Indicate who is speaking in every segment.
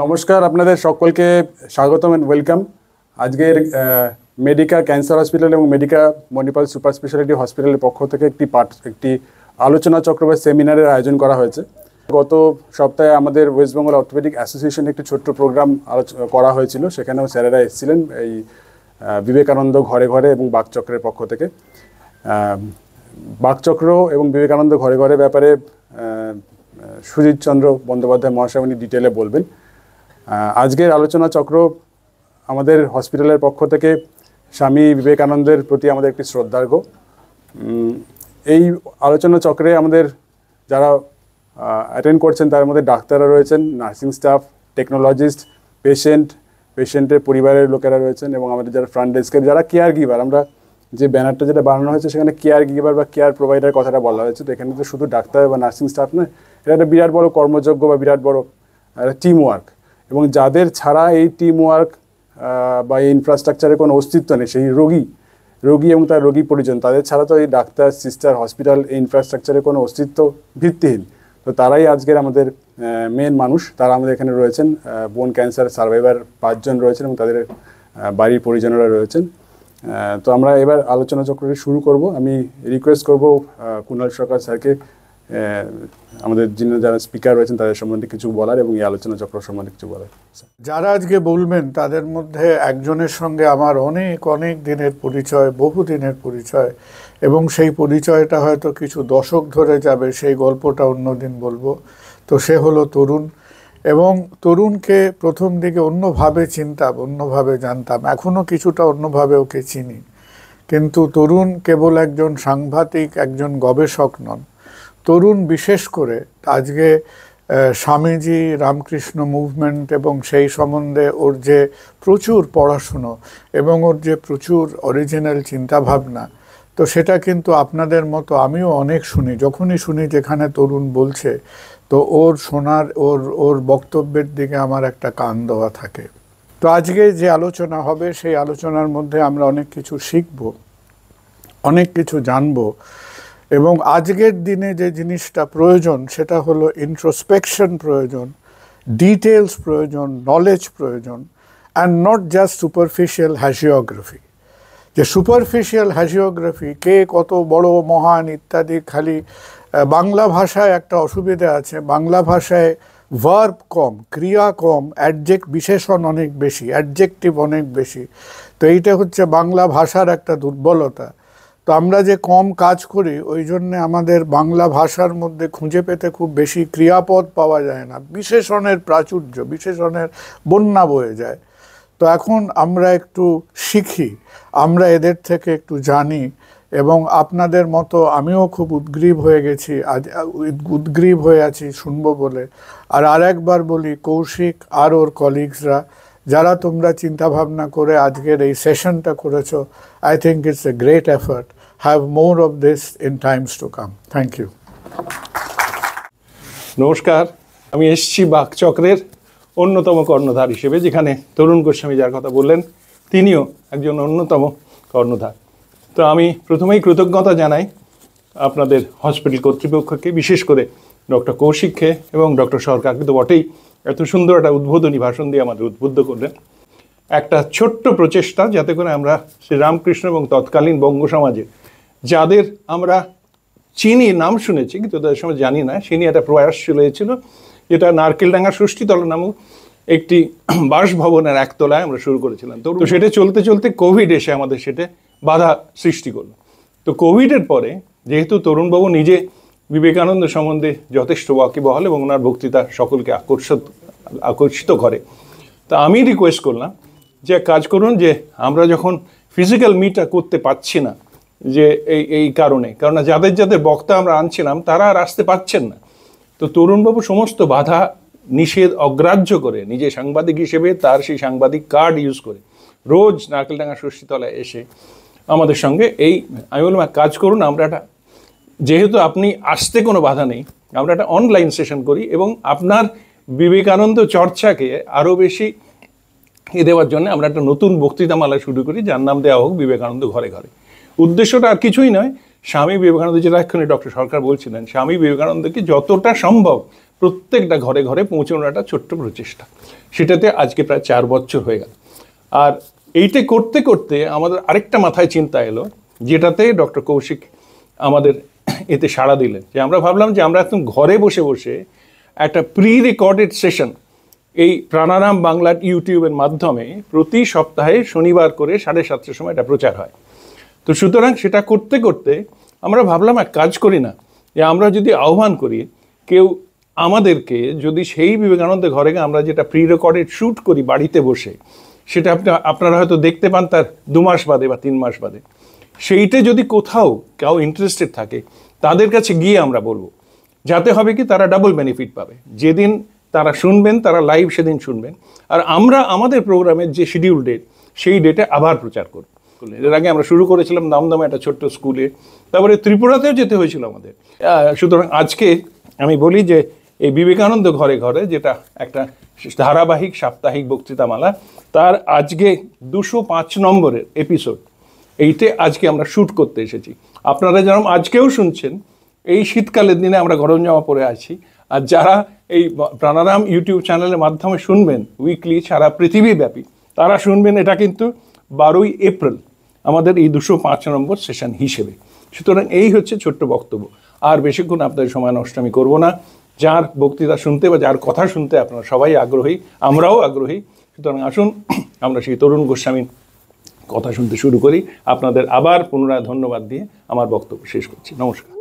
Speaker 1: নমস্কার, আপনাদের সকলকে স্বাগতম এন্ড ওয়েলকাম। আজকের মেডিকা ক্যান্সার হসপিটাল এবং মেডিকা মণিপাল সুপার স্পেশালিটি হসপিটালের পক্ষ থেকে একটি আলোচনা চক্র বা সেমিনারের আয়োজন করা হয়েছে। গত সপ্তাহে আমাদের ওয়েস্ট বেঙ্গল অর্থোপেডিক অ্যাসোসিয়েশন একটি ছোট্ট প্রোগ্রাম করা হয়েছিল, সেখানেও স্যারেরা এসেছিলেন এই বিবেকানন্দ ঘরে ঘরে এবং বাকচক্রের পক্ষ থেকে। বাকচক্র এবং বিবেকানন্দ ঘরে ঘরে ব্যাপারে সুজিত চন্দ্র বন্দ্যোপাধ্যায় মহাশয় উনি ডিটেলে বলবেন। আজকের আলোচনা চক্র আমাদের হসপিটালের পক্ষ থেকে স্বামী বিবেকানন্দের প্রতি আমাদের একটি শ্রদ্ধার্ঘ। এই আলোচনা চক্রে আমাদের যারা অ্যাটেন্ড করছেন তার মধ্যে ডাক্তাররা রয়েছেন, নার্সিং স্টাফ, টেকনোলজিস্ট, পেশেন্টের পরিবারের লোকেরা রয়েছেন এবং আমাদের যারা ফ্রন্ট ডেস্কের যারা কেয়ার গিভার, আমরা যে ব্যানারটা যেটা বানানো হয়েছে সেখানে কেয়ার গিভার বা কেয়ার প্রোভাইডার কথাটা বলা হয়েছে। তো এখানে তো শুধু ডাক্তার বা নার্সিং স্টাফ নয়, এটা একটা বিরাট বড় কর্মযজ্ঞ বা বিরাট বড় টিম ওয়ার্ক, এবং যাদের ছাড়া এই টিম ওয়ার্ক বা এই ইনফ্রাস্ট্রাকচারের কোনো অস্তিত্ব নেই, সেই রোগী এবং তার রোগী পরিজন, তাদের ছাড়া তো এই ডাক্তার, সিস্টার, হসপিটাল, এই ইনফ্রাস্ট্রাকচারের কোনো অস্তিত্ব ভিত্তিহীন। তো তারাই আজকের আমাদের মেন মানুষ। তারা আমাদের এখানে রয়েছেন, বোন ক্যান্সার সার্ভাইভার 5 জন রয়েছেন এবং তাদের বাড়ির পরিজনেরা রয়েছেন। তো আমরা এবার আলোচনা চক্রটি শুরু করব। আমি রিকোয়েস্ট করব কুণাল সরকার স্যারকে আমাদের যারা স্পিকার রয়েছেন তাদের সম্বন্ধে কিছু বলার এবং এই আলোচনা চক্র সম্বন্ধে কিছু বলার।
Speaker 2: যারা আজকে বলবেন তাদের মধ্যে একজনের সঙ্গে আমার অনেক দিনের পরিচয়, বহু দিনের পরিচয়, এবং সেই পরিচয়টা হয়তো কিছু দশক ধরে যাবে, সেই গল্পটা অন্যদিন বলবো। তো সে হলো তরুণ, এবং তরুণকে প্রথম দিকে অন্যভাবে চিনতাম, অন্যভাবে জানতাম, এখনও কিছুটা অন্যভাবে ওকে চিনি। কিন্তু তরুণ কেবল একজন সাংবাদিক, একজন গবেষক নন। তরুণ বিশেষ করে আজকে স্বামীজি, রামকৃষ্ণ মুভমেন্ট এবং সেই সম্বন্ধে ওর যে প্রচুর পড়াশুনো এবং ওর যে প্রচুর অরিজিনাল চিন্তাভাবনা, তো সেটা কিন্তু আপনাদের মতো আমিও অনেক শুনি। যখনই শুনি যেখানে তরুণ বলছে, তো ওর শোনার, ওর বক্তব্যের দিকে আমার একটা কান দেওয়া থাকে। তো আজকে যে আলোচনা হবে সেই আলোচনার মধ্যে আমরা অনেক কিছু শিখব, অনেক কিছু জানব, এবং আজকের দিনে যে জিনিসটা প্রয়োজন সেটা হলো ইন্ট্রোস্পেকশন প্রয়োজন, ডিটেলস প্রয়োজন, নলেজ প্রয়োজন, অ্যান্ড নট জাস্ট সুপারফিশিয়াল হ্যাজিওগ্রাফি। যে সুপারফিশিয়াল হ্যাজিওগ্রাফি, কে কত বড় মহান ইত্যাদি, খালি বাংলা ভাষায় একটা অসুবিধা আছে, বাংলা ভাষায় ভার্ব কম, ক্রিয়া কম, বিশেষণ অনেক বেশি, অ্যাডজেক্টিভ অনেক বেশি। তো এইটা হচ্ছে বাংলা ভাষার একটা দুর্বলতা। তো আমরা যে কম কাজ করি, ওই জন্যে আমাদের বাংলা ভাষার মধ্যে খুঁজে পেতে খুব বেশি ক্রিয়াপদ পাওয়া যায় না, বিশেষণের প্রাচুর্য, বিশেষণের বন্যা বয়ে যায়। তো এখন আমরা একটু শিখি, আমরা এদের থেকে একটু জানি, এবং আপনাদের মতো আমিও খুব উদ্গ্রীব হয়ে গেছি, উদ্গ্রীব হয়ে আছি শুনবো বলে। আর একবার বলি, কৌশিক আর ওর কলিগসরা যারা তোমরা চিন্তাভাবনা করে আজকের এই সেশনটা করেছো, I think it's a great effort. Have more of this in times to come. Thank you.
Speaker 3: নমস্কার, আমি এসছি বাকচক্রের অন্যতম কর্ণধার হিসেবে, যেখানে তরুণ গোস্বামী যার কথা বললেন তিনিও একজন অন্যতম কর্ণধার। তো আমি প্রথমেই কৃতজ্ঞতা জানাই আপনাদের হসপিটাল কর্তৃপক্ষকে, বিশেষ করে ডক্টর কৌশিককে এবং ডক্টর সরকারকে তো বটেই, এত সুন্দর একটা উদ্বোধনী ভাষণ দিয়ে আমাদের উদ্বুদ্ধ করলেন। একটা ছোট্ট প্রচেষ্টা যাতে করে আমরা শ্রীরামকৃষ্ণ এবং তৎকালীন বঙ্গ সমাজে যাদের আমরা চিনি, নাম শুনেছি কিন্তু তাদের সময় জানি না, সে নিয়ে একটা প্রয়াস চলেছিল, যেটা নারকেলডাঙ্গা ষষ্ঠীতলা নামক একটি বাসভবনের একতলায় আমরা শুরু করেছিলাম। তো সেটা চলতে চলতে কোভিড এসে আমাদের সেটা বাধা সৃষ্টি করলো। তো কোভিডের পরে যেহেতু তরুণবাবু নিজে বিবেকানন্দ সম্বন্ধে যথেষ্ট ওয়াকিবহাল এবং ওনার বক্তৃতা সকলকে আকর্ষিত করে, তা আমি রিকোয়েস্ট করলাম যে কাজ করুন, যে আমরা যখন ফিজিক্যাল মিটটা করতে পারছি না, যে এই কারণে, কেননা যাদের বক্তা আমরা আনছিলাম তারা আর আসতে পারছেন না। তো তরুণবাবু সমস্ত বাধা নিষেধ অগ্রাহ্য করে নিজে সাংবাদিক হিসেবে তার সেই সাংবাদিক কার্ড ইউজ করে রোজ নারকেলডাঙ্গা ষষ্ঠীতলায় এসে আমাদের সঙ্গে আমি বললাম কাজ করুন, আমরা একটা, যেহেতু আপনি আসতে কোনো বাধা নেই, আমরা একটা অনলাইন সেশন করি এবং আপনার বিবেকানন্দ চর্চাকে আরও বেশি দেওয়ার জন্য আমরা একটা নতুন বক্তৃতামালা শুরু করি, যার নাম দেওয়া হোক বিবেকানন্দ ঘরে ঘরে। উদ্দেশ্যটা আর কিছুই নয়, স্বামী বিবেকানন্দ, যেটা এক্ষুনি ডক্টর সরকার বলছিলেন, স্বামী বিবেকানন্দকে যতটা সম্ভব প্রত্যেকটা ঘরে ঘরে পৌঁছানোর একটা ছোট্ট প্রচেষ্টা, সেটাতে আজকে প্রায় 4 বছর হয়ে গেল। আর এইটা করতে করতে আমাদের আরেকটা মাথায় চিন্তা এলো, যেটাতে ডক্টর কৌশিক আমাদের এতে সাড়া দিলেন, যে আমরা ভাবলাম যে আমরা একদম ঘরে বসে বসে একটা প্রি রেকর্ডেড সেশন এই প্রাণারাম বাংলার ইউটিউবের মাধ্যমে প্রতি সপ্তাহে শনিবার করে 7:30 সময় এটা প্রচার হয়। তো সুতরাং সেটা করতে করতে আমরা ভাবলাম এক কাজ করি না, যে আমরা যদি আহ্বান করি কেউ আমাদেরকে, যদি সেই বিবেকানন্দ ঘরে আমরা যেটা প্রি রেকর্ডেড শ্যুট করি বাড়িতে বসে, সেটা আপনারা হয়তো দেখতে পান তার 2 মাস বাদে বা 3 মাস বাদে, সেইটা যদি কোথাও কেউ ইন্টারেস্টেড থাকে তাদের কাছে গিয়ে আমরা বলবো, যাতে হবে কি তারা ডাবল বেনিফিট পাবে। যেদিন তারা শুনবেন তারা লাইভ সেদিন শুনবেন, আর আমরা আমাদের প্রোগ্রামের যে শিডিউল ডেট সেই ডেটে আবার প্রচার করব। এর আগে আমরা শুরু করেছিলাম দমদমে একটা ছোট্ট স্কুলে, তারপরে ত্রিপুরাতেও যেতে হয়েছিল আমাদের। সুতরাং আজকে আমি বলি যে এই বিবেকানন্দ ঘরে ঘরে, যেটা একটা ধারাবাহিক সাপ্তাহিক বক্তৃতামালা, তার আজকে 205 নম্বরের এপিসোড, এইটা আজকে আমরা শ্যুট করতে এসেছি। আপনারা যেরকম আজকেও শুনছেন, এই শীতকালের দিনে আমরা গরম জামা পরে আছি, আর যারা এই প্রাণারাম ইউটিউব চ্যানেলের মাধ্যমে শুনবেন উইকলি সারা পৃথিবীব্যাপী, তারা শুনবেন এটা কিন্তু 12ই এপ্রিল আমাদের এই 205 নম্বর সেশন হিসেবে। সুতরাং এই হচ্ছে ছোট্ট বক্তব্য, আর বেশিক্ষণ আপনাদের সময় নষ্ট আমি করবো না। যার বক্তৃতা শুনতে বা যার কথা শুনতে আপনারা সবাই আগ্রহী, আমরাও আগ্রহী। সুতরাং আসুন আমরা সেই তরুণ গোস্বামীর কথা শুনতে শুরু করি। আপনাদের আবার পুনরায় ধন্যবাদ দিয়ে আমার বক্তব্য শেষ করছি। নমস্কার।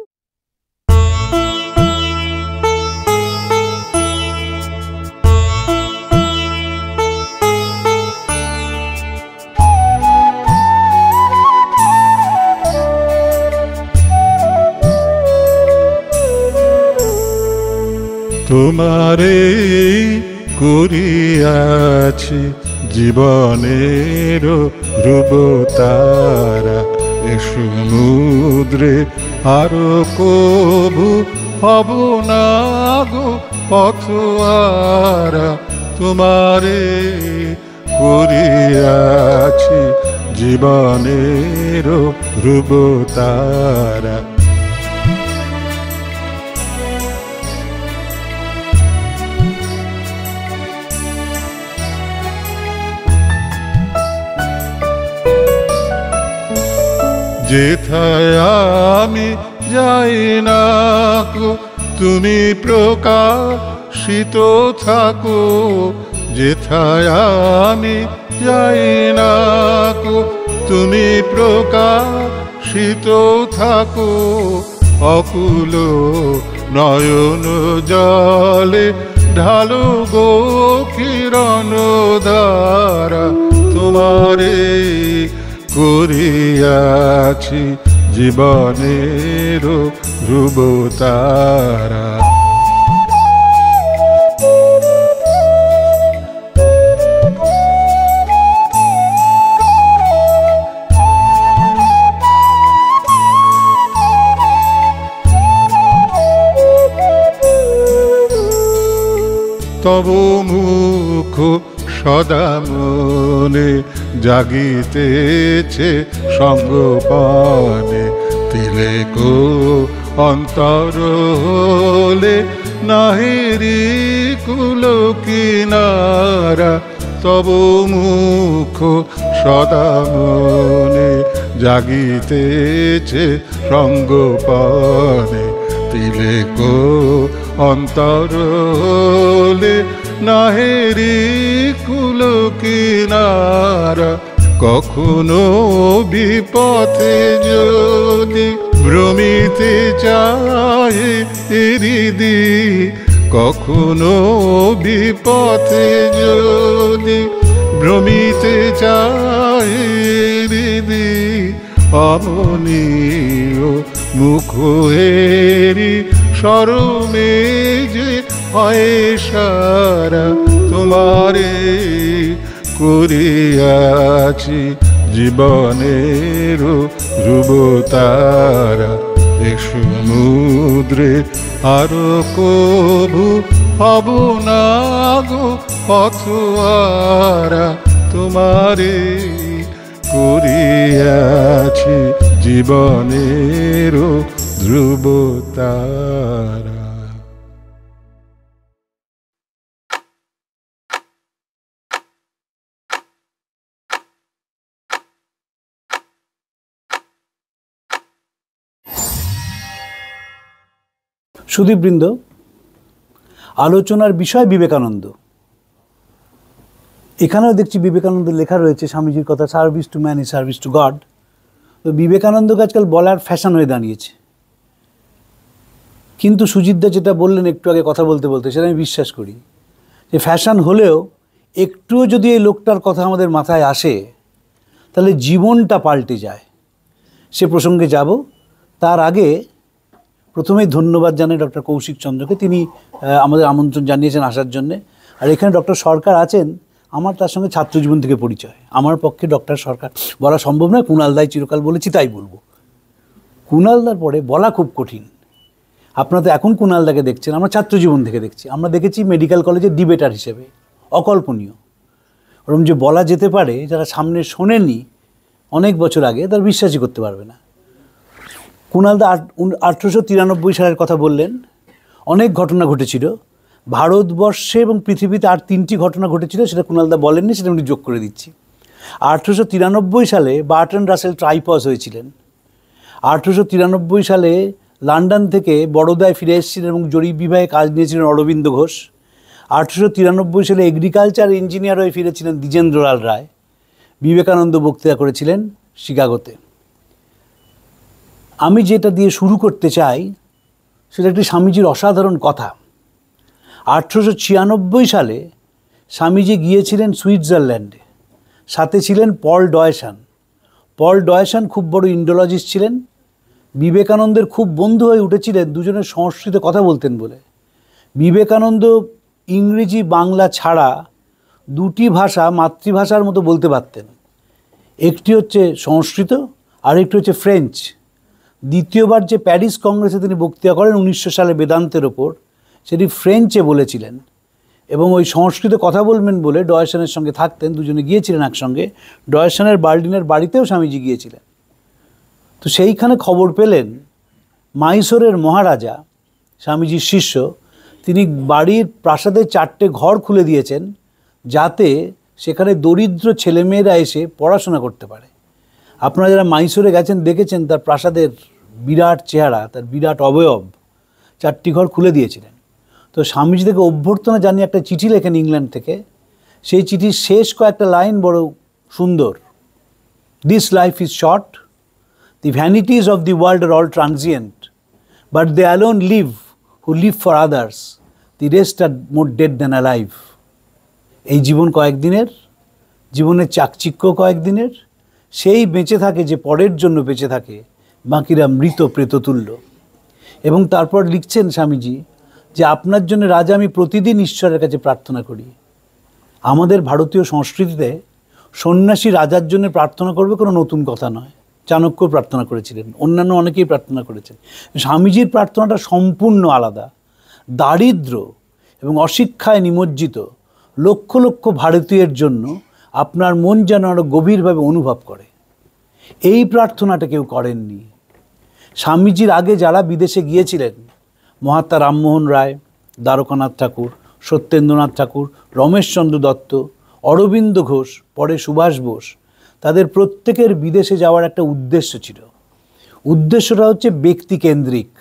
Speaker 4: তোমারে করিয়াছি জীবনের রূপতারা, এ সমুদ্রে আরো কবু হব না গো পথহারা। তোমারে করিয়াছি জীবনের রূপতারা। যেথায় আমি যাই না গো তুমি প্রকাশিত থাকো, যেথায় আমি যাই না গো তুমি প্রকাশিত থাকো। অকুল নয়ন জলে ঢালো গো কিরণ ধারা। তোমারে করিয়াছি জীবনের রূপতারা। তব মুখ সদা মনে জাগিতেছে সঙ্গপানে, তিলেকো অন্তর হলে নাহিরি কুল কিনারা। তব মুখ সদা মনে জাগিতেছে সঙ্গপানে, তিলেকো অন্তর হলে নাহেরি কুল কিনারা। কখনো বিপথে যদি ভ্রমিতে চাহে হৃদি, কখনো বিপথে যদি ভ্রমিতে চাহে হৃদি, অমনীয় মুখ হেরি শরমে যে হয় সারা। তোমারে করিয়াছি জীবনের রূপতারা, এ সমুদ্রে আরো কবু হব না গো পথহারা। তোমারে করিয়াছি জীবনের ধ্রুবতারা।
Speaker 5: সুধীবৃন্দ, আলোচনার বিষয় বিবেকানন্দ। এখানেও দেখছি বিবেকানন্দ লেখা রয়েছে স্বামীজির কথা, service to man is service to god. তো বিবেকানন্দকে আজকাল বলার ফ্যাশন হয়ে দাঁড়িয়েছে। কিন্তু সুজিতদা যেটা বললেন একটু আগে কথা বলতে বলতে, সেটা আমি বিশ্বাস করি যে ফ্যাশন হলেও একটুও যদি এই লোকটার কথা আমাদের মাথায় আসে তাহলে জীবনটা পাল্টে যায়। সে প্রসঙ্গে যাব। তার আগে প্রথমেই ধন্যবাদ জানাই ডক্টর কৌশিক চন্দ্রকে, তিনি আমাদের আমন্ত্রণ জানিয়েছেন আসার জন্যে। আর এখানে ডক্টর সরকার আছেন, আমার তার সঙ্গে ছাত্রজীবন থেকে পরিচয়। আমার পক্ষে ডক্টর সরকার বলা সম্ভব নয়, কুণালদাই চিরকাল বলেছি তাই বলবো। কুণালদার পরে বলা খুব কঠিন। আপনারা তো এখন কুণালদাকে দেখছেন, আমরা ছাত্রজীবন থেকে দেখছি। আমরা দেখেছি মেডিকেল কলেজের ডিবেটার হিসেবে, অকল্পনীয়। ওরকম যে বলা যেতে পারে, যারা সামনে শোনেননি অনেক বছর আগে, তারা বিশ্বাসই করতে পারবে না। কুণালদা 1893 সালের কথা বললেন। অনেক ঘটনা ঘটেছিল ভারতবর্ষে এবং পৃথিবীতে। আর 3টি ঘটনা ঘটেছিল, সেটা কুণালদা বলেননি, সেটা আমি যোগ করে দিচ্ছি। 1893 সালে বার্টন রাসেল ট্রাইপস হয়েছিলেন। 1893 সালে লন্ডন থেকে বড়োদায় ফিরে এসেছিলেন এবং জরিপ বিভাগে কাজ নিয়েছিলেন অরবিন্দ ঘোষ। 1893 সালে এগ্রিকালচার ইঞ্জিনিয়ার হয়ে ফিরেছিলেন দ্বিজেন্দ্রলাল রায়। বিবেকানন্দ বক্তৃতা করেছিলেন শিকাগোতে। আমি যেটা দিয়ে শুরু করতে চাই সেটা একটি স্বামীজির অসাধারণ কথা। 1896 সালে স্বামীজি গিয়েছিলেন সুইজারল্যান্ডে, সাথে ছিলেন পল ডয়েসান। পল ডয়েসান খুব বড় ইন্ডোলজিস্ট ছিলেন, বিবেকানন্দের খুব বন্ধু হয়ে উঠেছিলেন, দুজনের সংস্কৃতে কথা বলতেন বলে। বিবেকানন্দ ইংরেজি বাংলা ছাড়া 2টি ভাষা মাতৃভাষার মতো বলতে পারতেন। একটি হচ্ছে সংস্কৃত, আরেকটি হচ্ছে ফ্রেঞ্চ। দ্বিতীয়বার যে প্যারিস কংগ্রেসে তিনি বক্তৃতা করেন 1900 সালে বেদান্তের ওপর, সেটি ফ্রেঞ্চে বলেছিলেন। এবং ওই সংস্কৃতে কথা বলবেন বলে ডয়েসানের সঙ্গে থাকতেন, দুজনে গিয়েছিলেন একসঙ্গে। ডয়েসানের বার্লিনের বাড়িতেও স্বামীজি গিয়েছিলেন। তো সেইখানে খবর পেলেন মাইসোরের মহারাজা, স্বামীজির শিষ্য, তিনি বাড়ির প্রাসাদে 4টে ঘর খুলে দিয়েছেন যাতে সেখানে দরিদ্র ছেলেমেয়েরা এসে পড়াশোনা করতে পারে। আপনারা যারা মাইসোরে গেছেন দেখেছেন তার প্রাসাদের বিরাট চেহারা, তার বিরাট অবয়ব। 4টি ঘর খুলে দিয়েছিলেন। তো স্বামীজি থেকে অভ্যর্থনা জানিয়ে একটা চিঠি লেখেন ইংল্যান্ড থেকে। সেই চিঠির শেষ কয়েকটা লাইন বড় সুন্দর। This life is short, the vanities of the world are all transient, but they alone live who live for others, the rest are more dead than alive. এই জীবন কয়েকদিনের, জীবনের চাকচিক্য কয়েকদিনের, সেই বেঁচে থাকে যে পরের জন্য বেঁচে থাকে, বাকিরা মৃত প্রেততুল্য। এবং তারপর লিখছেন স্বামীজি যে আপনার জন্য রাজা আমি প্রতিদিন ঈশ্বরের কাছে প্রার্থনা করি। আমাদের ভারতীয় সংস্কৃতিতে সন্ন্যাসী রাজার জন্য প্রার্থনা করবে কোনো নতুন কথা নয়। চাণক্য প্রার্থনা করেছিলেন, অন্যান্য অনেকেই প্রার্থনা করেছেন। স্বামীজির প্রার্থনাটা সম্পূর্ণ আলাদা। দারিদ্র এবং অশিক্ষায় নিমজ্জিত লক্ষ লক্ষ ভারতীয়ের জন্য আপনার মন যেন আরও গভীরভাবে অনুভব করে। এই প্রার্থনাটা কেউ করেননি। স্বামীজির আগে যারা বিদেশে গিয়েছিলেন, মহাত্মা রামমোহন রায়, দ্বারকানাথ ঠাকুর, সত্যেন্দ্রনাথ ঠাকুর, রমেশচন্দ্র দত্ত, অরবিন্দ ঘোষ, পরে সুভাষ বোস, তাদের প্রত্যেকের বিদেশে যাওয়ার একটা উদ্দেশ্য ছিল। উদ্দেশ্যটা হচ্ছে ব্যক্তিকেন্দ্রিক,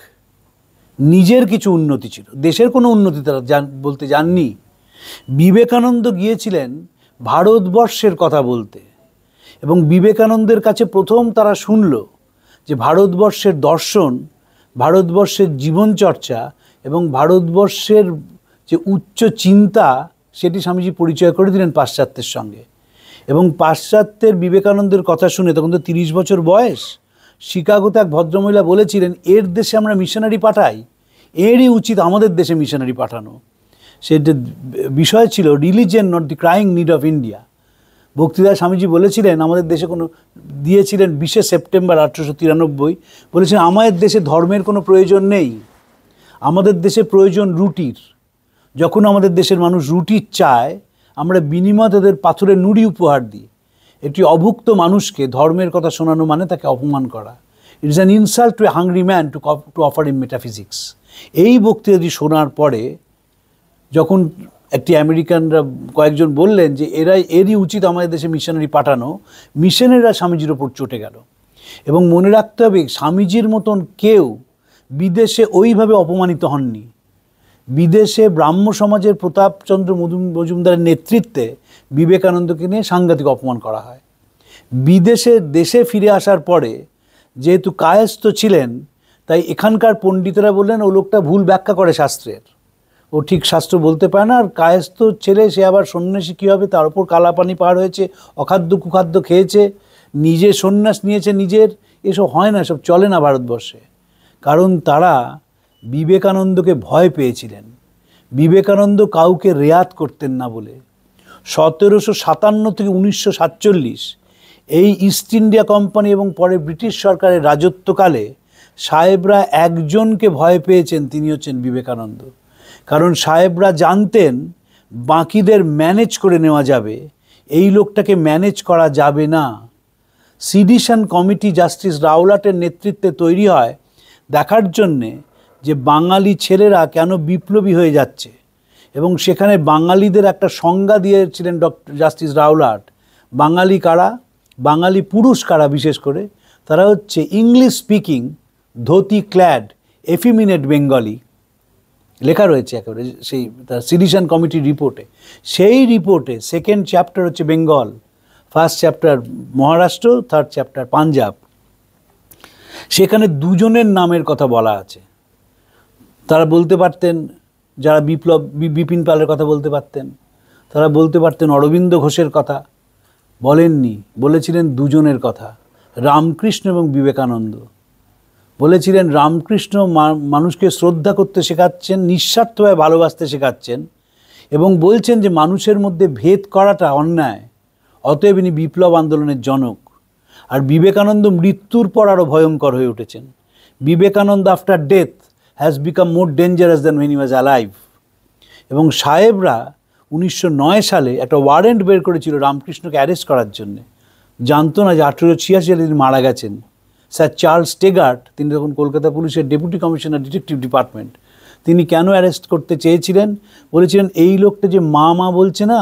Speaker 5: নিজের কিছু উন্নতি ছিল, দেশের কোনো উন্নতি তারা বলতে যাননি। বিবেকানন্দ গিয়েছিলেন ভারতবর্ষের কথা বলতে, এবং বিবেকানন্দের কাছে প্রথম তারা শুনল যে ভারতবর্ষের দর্শন, ভারতবর্ষের জীবনচর্চা এবং ভারতবর্ষের যে উচ্চ চিন্তা, সেটি স্বামীজি পরিচয় করে দিলেন পাশ্চাত্যের সঙ্গে। এবং পাশ্চাত্যের বিবেকানন্দের কথা শুনে, তখন তো 30 বছর বয়স, শিকাগোতে এক ভদ্রমহিলা বলেছিলেন, এর দেশে আমরা মিশনারি পাঠাই, এরই উচিত আমাদের দেশে মিশনারি পাঠানো। সেটা বিষয় ছিল religion not the crying need of India. বক্তৃতায় স্বামীজি বলেছিলেন, আমাদের দেশে কোনো দিয়েছিলেন 20শে সেপ্টেম্বর 1893, বলেছিলেন আমাদের দেশে ধর্মের কোনো প্রয়োজন নেই, আমাদের দেশে প্রয়োজন রুটির। যখন আমাদের দেশের মানুষ রুটি চায়, আমরা বিনিময়ে তাদের পাথরের নুড়ি উপহার দিই। একটি অভুক্ত মানুষকে ধর্মের কথা শোনানো মানে তাকে অপমান করা। It is an insult to A hungry man to offer ইম মেটাফিজিক্স। এই বক্তৃতাটি শোনার পরে যখন একটি আমেরিকানরা কয়েকজন বললেন যে এরই উচিত আমাদের দেশে মিশনারি পাঠানো, মিশনেরা স্বামীজির ওপর চটে গেল। এবং মনে রাখতে হবে, স্বামীজির মতন কেউ বিদেশে ওইভাবে অপমানিত হননি। বিদেশে ব্রাহ্ম সমাজের প্রতাপচন্দ্র মজুমদারের নেতৃত্বে বিবেকানন্দকে নিয়ে সাংঘাতিক অপমান করা হয়। দেশে ফিরে আসার পরে যেহেতু কায়স্থ ছিলেন, তাই এখানকার পণ্ডিতরা বললেন ও লোকটা ভুল ব্যাখ্যা করে শাস্ত্রের, ও ঠিক শাস্ত্র বলতে পারে না, আর কায়স্থ ছেলে সে আবার সন্ন্যাসী কী হবে, তার উপর কালাপানি পার হয়েছে, অখাদ্য কুখাদ্য খেয়েছে, নিজে সন্ন্যাস নিয়েছে নিজের, এসব হয় না, সব চলে না ভারতবর্ষে। কারণ তারা বিবেকানন্দকে ভয় পেয়েছিলেন। বিবেকানন্দ কাউকে রেয়াত করতেন না বলে 1757 থেকে 1947 এই ইস্ট ইন্ডিয়া কোম্পানি এবং পরে ব্রিটিশ সরকারের রাজত্বকালে সাহেবরা একজনকে ভয় পেয়েছেন, তিনি হচ্ছেন বিবেকানন্দ। কারণ সাহেবরা জানতেন বাকিদের ম্যানেজ করে নেওয়া যাবে, এই লোকটাকে ম্যানেজ করা যাবে না। সিডিশন কমিটি জাস্টিস রাওলাটের নেতৃত্বে তৈরি হয় দেখার জন্যে যে বাঙালি ছেলেরা কেন বিপ্লবী হয়ে যাচ্ছে, এবং সেখানে বাঙালিদের একটা সংজ্ঞা দিয়েছিলেন জাস্টিস রাওলাট। বাঙালি কারা? বাঙালি পুরুষ কারা? বিশেষ করে তারা হচ্ছে English speaking, dhoti clad, এফিমিনেট Bengali. লেখা রয়েছে একেবারে সেই তার সিডিশন কমিটির রিপোর্টে। সেই রিপোর্টে সেকেন্ড চ্যাপ্টার হচ্ছে Bengal, first chapter Maharashtra, third chapter Punjab. সেখানে দুজনের নামের কথা বলা আছে। তারা বলতে পারতেন, যারা বিপিন পালের কথা বলতে পারতেন, তারা বলতে পারতেন অরবিন্দ ঘোষের কথা, বলেননি, বলেছিলেন দুজনের কথা, রামকৃষ্ণ এবং বিবেকানন্দ। বলেছিলেন রামকৃষ্ণ মানুষকে শ্রদ্ধা করতে শেখাচ্ছেন, নিঃস্বার্থভাবে ভালোবাসতে শেখাচ্ছেন, এবং বলছেন যে মানুষের মধ্যে ভেদ করাটা অন্যায়, অতএব ইনি বিপ্লব আন্দোলনের জনক। আর বিবেকানন্দ মৃত্যুর পর আরও ভয়ঙ্কর হয়ে উঠেছেন। Vivekananda after death has become more dangerous than when he was alive. এবং সাহেবরা 1909 সালে একটা ওয়ারেন্ট বের করেছিল রামকৃষ্ণকে অ্যারেস্ট করার জন্যে। জানতো না যে 1886 সালে তিনি মারা গেছেন। স্যার চার্লস টেগার্ট, তিনি তখন কলকাতা পুলিশের ডেপুটি কমিশনার ডিটেকটিভ ডিপার্টমেন্ট, তিনি কেন অ্যারেস্ট করতে চেয়েছিলেন? বলেছিলেন এই লোকটা যে মা মা বলছে না,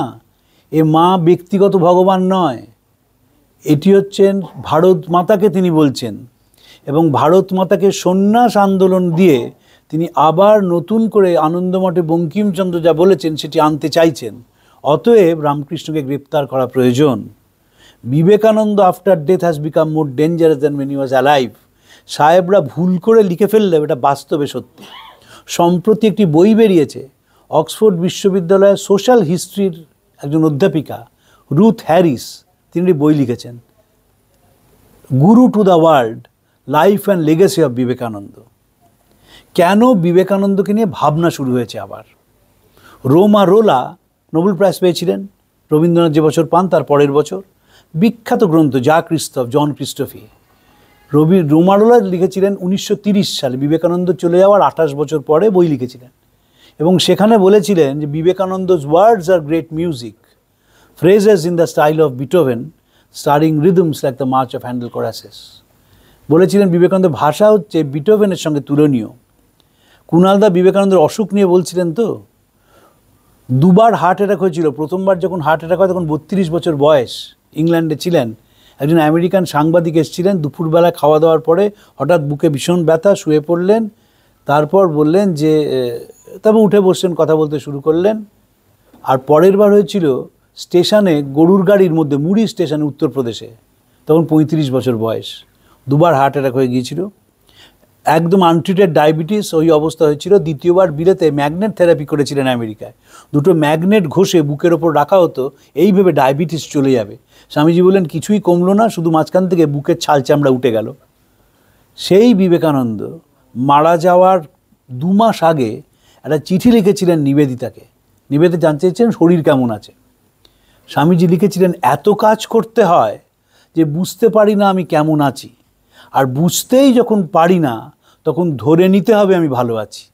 Speaker 5: এ মা ব্যক্তিগত ভগবান নয়, এটি হচ্ছেন ভারত মাতাকে তিনি বলছেন, এবং ভারত মাতাকে সন্ন্যাস আন্দোলন দিয়ে তিনি আবার নতুন করে আনন্দমঠে বঙ্কিমচন্দ্র যা বলেছেন সেটি আনতে চাইছেন। অতএব রামকৃষ্ণকে গ্রেপ্তার করা প্রয়োজন। Vivekananda after death has become more dangerous than when he was alive. সাহেবরা ভুল করে লিখে ফেললে এটা বাস্তবে সত্যি। সম্প্রতি একটি বই বেরিয়েছে, অক্সফোর্ড বিশ্ববিদ্যালয়ের সোশ্যাল হিস্ট্রির একজন অধ্যাপিকা রুথ হ্যারিস, তিনি বই লিখেছেন, গুরু to the world, life and legacy of Vivekananda. কেন বিবেকানন্দকে নিয়ে ভাবনা শুরু হয়েছে আবার? রোমা রোলা নোবেল প্রাইজ পেয়েছিলেন, রবীন্দ্রনাথ যে বছর পান তার পরের বছর। বিখ্যাত গ্রন্থ যা ক্রিস্তফ, জন ক্রিস্টোফি। রোমা রোলা লিখেছিলেন 1930 সালে, বিবেকানন্দ চলে যাওয়ার 28 বছর পরে বই লিখেছিলেন, এবং সেখানে বলেছিলেন যে Vivekananda's words are great music, phrases in the style of Beethoven, starring rhythms like the march of Handel choruses। বলেছিলেন বিবেকানন্দের ভাষা হচ্ছে বিটোভেনের সঙ্গে তুলনীয়। কুণালদা বিবেকানন্দের অসুখ নিয়ে বলছিলেন তো, দুবার হার্ট অ্যাটাক হয়েছিল। প্রথমবার যখন হার্ট অ্যাটাক হয় তখন 32 বছর বয়স, ইংল্যান্ডে ছিলেন। একজন আমেরিকান সাংবাদিক এসেছিলেন, দুপুরবেলায় খাওয়া দাওয়ার পরে হঠাৎ বুকে ভীষণ ব্যথা, শুয়ে পড়লেন। তারপর বললেন যে, তারপর উঠে বসলেন, কথা বলতে শুরু করলেন। আর পরের বার হয়েছিল স্টেশনে, গরুর গাড়ির মধ্যে, মুড়ি স্টেশনে উত্তরপ্রদেশে, তখন 35 বছর বয়স। দুবার হার্ট অ্যাটাক হয়ে গিয়েছিল, একদম আনট্রিটেড ডায়াবেটিস, ওই অবস্থা হয়েছিল। দ্বিতীয়বার বিলেতে ম্যাগনেট থেরাপি করেছিলেন আমেরিকায়। দুটো ম্যাগনেট ঘষে বুকের ওপর রাখা হতো, এই ভেবে ডায়াবেটিস চলে যাবে। স্বামীজি বললেন কিছুই কমলো না, শুধু মাঝখান থেকে বুকের ছাল চামড়া উঠে গেল। সেই বিবেকানন্দ মারা যাওয়ার 2 মাস আগে একটা চিঠি লিখেছিলেন নিবেদিতাকে। নিবেদিতা জানতে চেয়েছিলেন শরীর কেমন আছে। স্বামীজি লিখেছিলেন, এত কাজ করতে হয় যে বুঝতে পারি না আমি কেমন আছি, আর বুঝতেই যখন পারি না তখন ধরে নিতে হবে আমি ভালো আছি।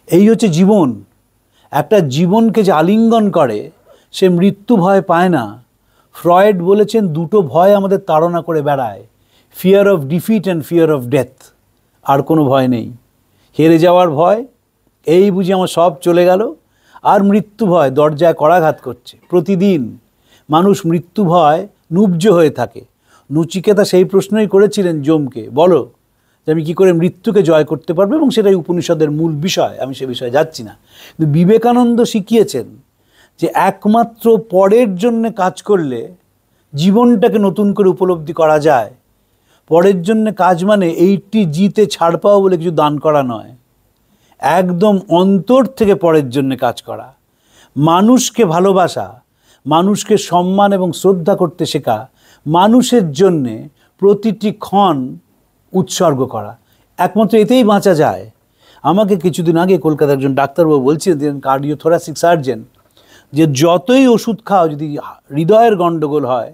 Speaker 5: এই হচ্ছে জীবন। একটা জীবনকে যে আলিঙ্গন করে সে মৃত্যু ভয় পায় না। ফ্রয়েড বলেছেন দুটো ভয় আমাদের তাড়না করে বেড়ায়, fear of defeat and fear of death. আর কোনো ভয় নেই, হেরে যাওয়ার ভয়, এই বুঝি আমার সব চলে গেল, আর মৃত্যু ভয় দরজায় করাঘাত করছে। প্রতিদিন মানুষ মৃত্যু ভয় নুব্জ হয়ে থাকে। নচিকেতা সেই প্রশ্নই করেছিলেন যমকে, বলো যে আমি কী করে মৃত্যুকে জয় করতে পারবো, এবং সেটাই উপনিষদের মূল বিষয়, আমি সে বিষয়ে যাচ্ছি না। কিন্তু বিবেকানন্দ শিখিয়েছেন যে একমাত্র পরের জন্যে কাজ করলে জীবনটাকে নতুন করে উপলব্ধি করা যায়। পরের জন্যে কাজ মানে 80Gতে ছাড় পাওয়া বলে কিছু দান করা নয়, একদম অন্তর থেকে পরের জন্যে কাজ করা, মানুষকে ভালোবাসা, মানুষকে সম্মান এবং শ্রদ্ধা করতে শেখা, মানুষের জন্যে প্রতিটি ক্ষণ উৎসর্গ করা, একমাত্র এতেই বাঁচা যায়। আমাকে কিছুদিন আগে কলকাতার একজন ডাক্তারবাবু বলছিলেন, কার্ডিওথোরাসিক সার্জেন, যে যতই ওষুধ খাও, যদি হৃদয়ের গণ্ডগোল হয়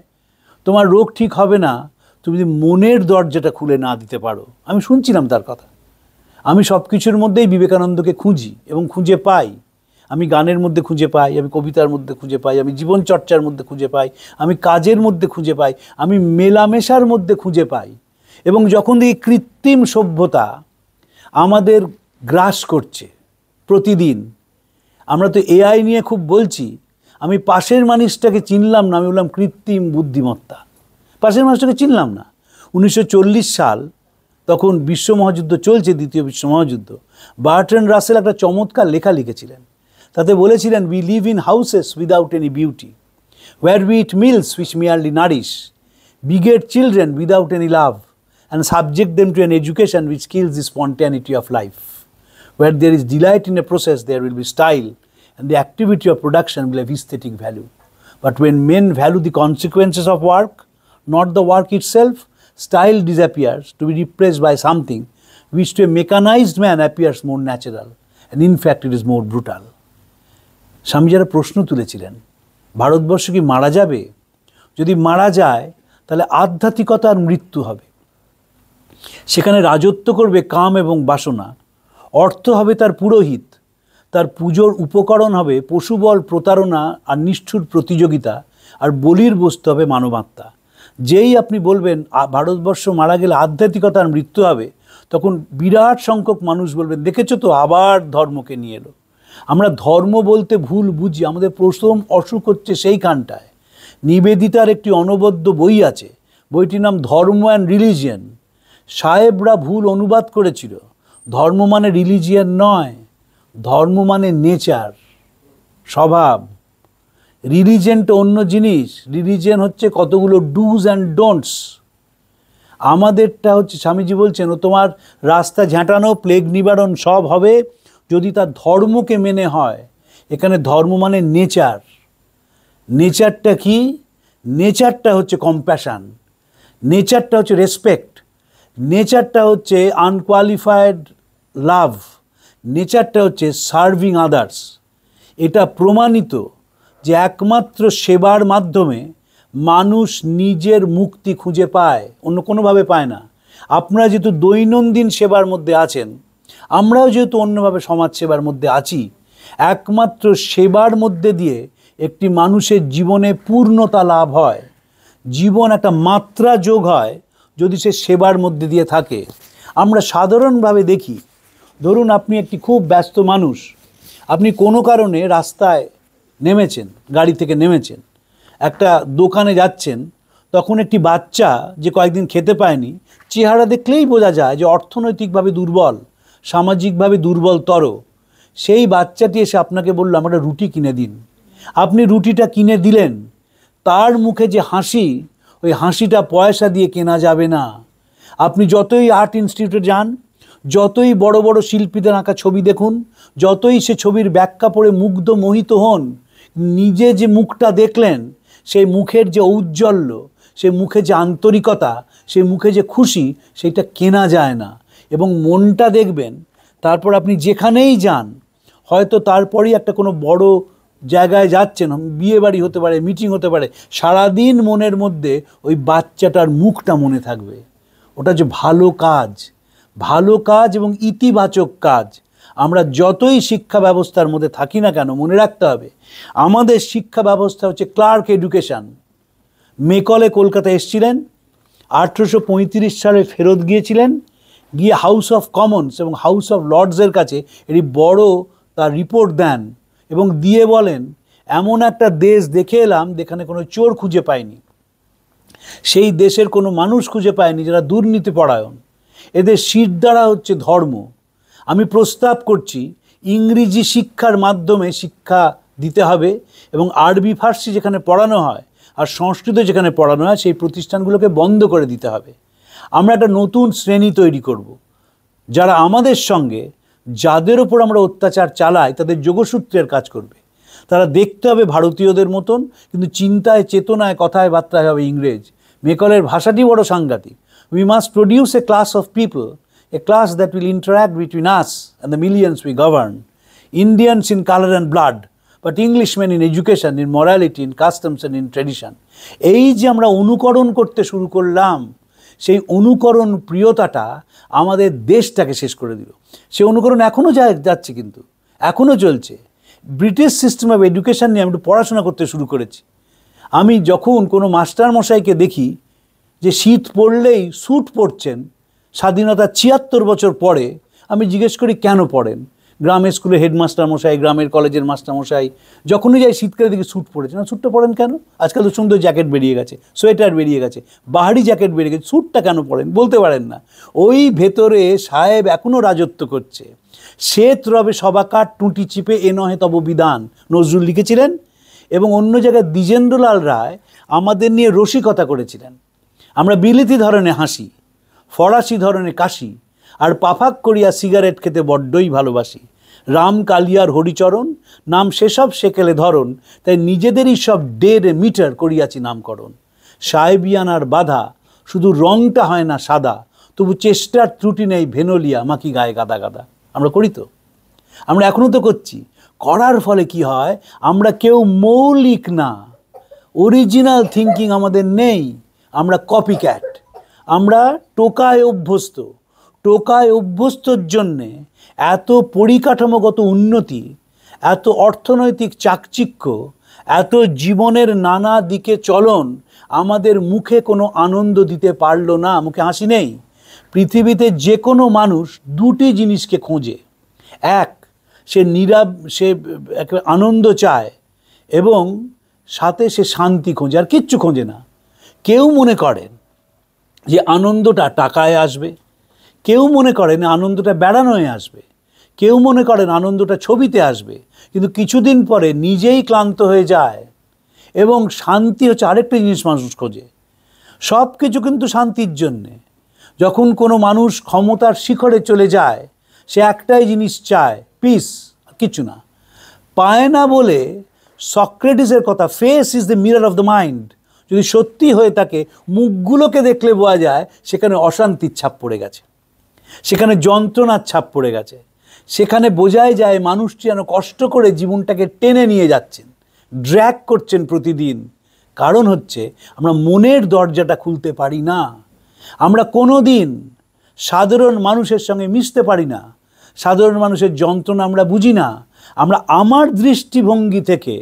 Speaker 5: তোমার রোগ ঠিক হবে না, তুমি যদি মনের দরজাটা খুলে না দিতে পারো। আমি শুনছিলাম তার কথা। আমি সব কিছুর মধ্যেই বিবেকানন্দকে খুঁজি এবং খুঁজে পাই। আমি গানের মধ্যে খুঁজে পাই, আমি কবিতার মধ্যে খুঁজে পাই, আমি জীবনচর্চার মধ্যে খুঁজে পাই, আমি কাজের মধ্যে খুঁজে পাই, আমি মেলামেশার মধ্যে খুঁজে পাই। এবং যখন এই কৃত্রিম সভ্যতা আমাদের গ্রাস করছে প্রতিদিন, আমরা তো এআই নিয়ে খুব বলছি, আমি পাশের মানুষটাকে চিনলাম না, আমি বললাম কৃত্রিম বুদ্ধিমত্তা। পাশের মানুষটাকে চিনলাম না। 1940 সাল, তখন বিশ্ব মহাযুদ্ধ চলছে, দ্বিতীয় বিশ্ব মহাযুদ্ধ। বার্ট্রান্ড রাসেল একটা চমৎকার লেখা লিখেছিলেন, তাতে বলেছিলেন, we live in houses without any beauty, where we eat meals which merely nourish, beget children without any love, and subject them to an education which kills the spontaneity of life. Where there is delight in a process, there will be style, and the activity of production will have aesthetic value. But when men value the consequences of work, not the work itself, style disappears to be replaced by something which to a mechanized man appears more natural, and in fact it is more brutal. স্বামীজিরা প্রশ্ন তুলেছিলেন, ভারতবর্ষ কি মারা যাবে? যদি মারা যায় তাহলে আধ্যাত্মিকতার মৃত্যু হবে, সেখানে রাজত্ব করবে কাম এবং বাসনা, অর্থ হবে তার পুরোহিত, তার পুজোর উপকরণ হবে পশুবল, প্রতারণা আর নিষ্ঠুর প্রতিযোগিতা, আর বলির বস্তু হবে মানবাত্মা। যেই আপনি বলবেন ভারতবর্ষ মারা গেলে আধ্যাত্মিকতার মৃত্যু হবে, তখন বিরাট সংখ্যক মানুষ বলবেন, দেখেছো তো আবার ধর্মকে নিয়ে এলো। আমরা ধর্ম বলতে ভুল বুঝি, আমাদের প্রথম অসুখ হচ্ছে সেইখানটায়। নিবেদিতার একটি অনবদ্য বই আছে, বইটির নাম ধর্ম অ্যান্ড রিলিজিয়ান। সাহেবরা ভুল অনুবাদ করেছিল, ধর্ম মানে রিলিজিয়ান নয়, ধর্ম মানে নেচার, স্বভাব। রিলিজিয়ানটা অন্য জিনিস, রিলিজিয়ান হচ্ছে কতগুলো ডুজ অ্যান্ড ডোন্টস। আমাদেরটা হচ্ছে, স্বামীজি বলছেন, ও তোমার রাস্তা ঝাঁটানো, প্লেগ নিবারণ সব হবে যদি তার ধর্মকে মেনে হয়। এখানে ধর্ম মানে নেচার। নেচারটা কি? নেচারটা হচ্ছে কম্প্যাশন, নেচারটা হচ্ছে রেসপেক্ট, নেচারটা হচ্ছে আনকোয়ালিফাইড লাভ, নেচারটা হচ্ছে সার্ভিং আদার্স। এটা প্রমাণিত যে একমাত্র সেবার মাধ্যমে মানুষ নিজের মুক্তি খুঁজে পায়, অন্য কোনোভাবে পায় না। আপনারা যেহেতু দৈনন্দিন সেবার মধ্যে আছেন, আমরাও যেহেতু অন্যভাবে সমাজ সেবার মধ্যে আছি, একমাত্র সেবার মধ্যে দিয়ে একটি মানুষের জীবনে পূর্ণতা লাভ হয়, জীবন একটা মাত্রা যোগ হয় যদি সে সেবার মধ্যে দিয়ে থাকে। আমরা সাধারণভাবে দেখি, ধরুন আপনি একটি খুব ব্যস্ত মানুষ, আপনি কোনো কারণে রাস্তায় নেমেছেন, গাড়ি থেকে নেমেছেন, একটা দোকানে যাচ্ছেন, তখন একটি বাচ্চা যে কয়েকদিন খেতে পায়নি, চেহারা দেখলেই বোঝা যায় যে অর্থনৈতিকভাবে দুর্বল, সামাজিকভাবে দুর্বলতর। সেই বাচ্চাটি এসে আপনাকে বলল, আমার একটা রুটি কিনে দিন। আপনি রুটিটা কিনে দিলেন, তার মুখে যে হাসি, ওই হাসিটা পয়সা দিয়ে কেনা যাবে না। আপনি যতই আর্ট ইনস্টিটিউটে যান, যতই বড় বড় শিল্পীদের আঁকা ছবি দেখুন, যতই সে ছবির ব্যাখ্যা পড়ে মুগ্ধ মোহিত হন, নিজে যে মুখটা দেখলেন, সেই মুখের যে ঔজ্জ্বল্য, সেই মুখে যে আন্তরিকতা, সেই মুখে যে খুশি, সেইটা কেনা যায় না। এবং মনটা দেখবেন, তারপর আপনি যেখানেই যান, হয়তো তারপরেই একটা কোনো বড় জায়গায় যাচ্ছেন, বিয়ে বাড়ি হতে পারে, মিটিং হতে পারে, সারাদিন মনের মধ্যে ওই বাচ্চাটার মুখটা মনে থাকবে। ওটা যে ভালো কাজ, ভালো কাজ এবং ইতিবাচক কাজ। আমরা যতই শিক্ষা ব্যবস্থার মধ্যে থাকি না কেন, মনে রাখতে হবে আমাদের শিক্ষা ব্যবস্থা হচ্ছে ক্লার্ক এডুকেশন। মেকলে কলকাতায় এসেছিলেন, 1835 সালে ফেরত গিয়েছিলেন, গিয়ে হাউস অফ কমন্স এবং হাউস অফ লর্ডসের কাছে এটি বড় তার রিপোর্ট দেন এবং দিয়ে বলেন, এমন একটা দেশ দেখে এলাম যেখানে কোনো চোর খুঁজে পায়নি, সেই দেশের কোনো মানুষ খুঁজে পায়নি যারা দুর্নীতি পরায়ণ, এদের শিরদাঁড়া হচ্ছে ধর্ম। আমি প্রস্তাব করছি ইংরেজি শিক্ষার মাধ্যমে শিক্ষা দিতে হবে এবং আরবি ফার্সি যেখানে পড়ানো হয় আর সংস্কৃত যেখানে পড়ানো হয় সেই প্রতিষ্ঠানগুলোকে বন্ধ করে দিতে হবে। আমরা একটা নতুন শ্রেণী তৈরি করব, যারা আমাদের সঙ্গে যাদের ওপর আমরা অত্যাচার চালাই তাদের যোগসূত্রের কাজ করবে। তারা দেখতে হবে ভারতীয়দের মতন, কিন্তু চিন্তায় চেতনায় কথায় বার্তায় হবে ইংরেজ। মেকলের ভাষাটি বড় সাংঘাতিক। We must produce A class of people, a class that will interact between us and the millions we govern. Indians in color and blood, but Englishmen in education, in morality, in customs and in tradition. এই যে আমরা অনুকরণ করতে শুরু করলাম, সেই অনুকরণ প্রিয়তাটা আমাদের দেশটাকে শেষ করে দিল। সেই অনুকরণ এখনও যাচ্ছে, কিন্তু এখনও চলছে। ব্রিটিশ সিস্টেম অফ এডুকেশন নিয়ে আমি একটু পড়াশোনা করতে শুরু করেছি। আমি যখন কোনো মাস্টার মশাইকে দেখি যে শীত পড়লেই স্যুট পরছেন, স্বাধীনতার ৭৬ বছর পরে, আমি জিজ্ঞেস করি কেন পড়েন? গ্রামের স্কুলে হেডমাস্টার মশাই, গ্রামের কলেজের মাস্টার মশাই যখনই যাই শীতকালে দেখি স্যুট পরেছে। না, স্যুটটা পরেন কেন? আজকাল তো সুন্দর জ্যাকেট বেরিয়ে গেছে, সোয়েটার বেরিয়ে গেছে, বাহারি জ্যাকেট বেরিয়ে গেছে, স্যুটটা কেন পরেন? বলতে পারেন না। ওই ভেতরে সাহেব এখনও রাজত্ব করছে। শ্বেত রবে সবাকার টুঁটি চিপে এ নহে তব বিধান, নজরুল লিখেছিলেন। এবং অন্য জায়গায় দ্বিজেন্দ্রলাল রায় আমাদের নিয়ে রসিকতা করেছিলেন। আমরা বিলিতি ধরনের হাসি, ফরাসি ধরনের কাশি, আর পাফাক করিয়া সিগারেট খেতে বড্ডই ভালোবাসি। রাম কালিয়ার হরিচরণ নাম সেসব সেকেলে ধরন, তাই নিজেদেরই সব ডের মিটার করিয়াছি নামকরণ। সাহেবিয়ানার বাধা, শুধু রংটা হয় না সাদা, তবু চেষ্টার ত্রুটি নেই ভেনোলিয়া মাকি গায়ে গাদা গাদা। আমরা করি তো, আমরা এখনও তো করছি। করার ফলে কি হয়? আমরা কেউ মৌলিক না, অরিজিনাল থিঙ্কিং আমাদের নেই। আমরা কপিক্যাট, আমরা টোকায় অভ্যস্ত। টোকায় অভ্যস্তর জন্যে এত পরিকাঠামোগত উন্নতি, এত অর্থনৈতিক চাকচিক্য, এত জীবনের নানা দিকে চলন আমাদের মুখে কোনো আনন্দ দিতে পারলো না। মুখে হাসি নেই। পৃথিবীতে যে কোনো মানুষ দুটি জিনিসকে খোঁজে। এক, সে আনন্দ চায় এবং সাথে সে শান্তি খোঁজে, আর কিচ্ছু খোঁজে না। কেউ মনে করেন যে আনন্দটা টাকায় আসবে, কেউ মনে করেন আনন্দটা বেড়ানোয় আসবে, কেউ মনে করেন আনন্দটা ছবিতে আসবে, কিন্তু কিছুদিন পরে নিজেই ক্লান্ত হয়ে যায়। এবং শান্তি হচ্ছে আরেকটা জিনিস মানুষ খোঁজে। সব কিছু কিন্তু শান্তির জন্যে। যখন কোনো মানুষ ক্ষমতার শিখরে চলে যায়, সে একটাই জিনিস চায়, পিস, কিছু না। পায় না বলে সক্রেটিসের কথা, face is the mirror of the mind, যদি সত্যি হয়ে থাকে মুখগুলোকে দেখলে বোঝা যায় সেখানে অশান্তির ছাপ পড়ে গেছে, সেখানে যন্ত্রণার ছাপ পড়ে গেছে, সেখানে বোঝাই যায় মানুষটি যেন কষ্ট করে জীবনটাকে টেনে নিয়ে যাচ্ছেন, ড্র্যাগ করছেন প্রতিদিন। কারণ হচ্ছে আমরা মনের দরজাটা খুলতে পারি না। আমরা কোনো দিন সাধারণ মানুষের সঙ্গে মিশতে পারি না। সাধারণ মানুষের যন্ত্রণা আমরা বুঝি না। আমরা আমার দৃষ্টিভঙ্গি থেকে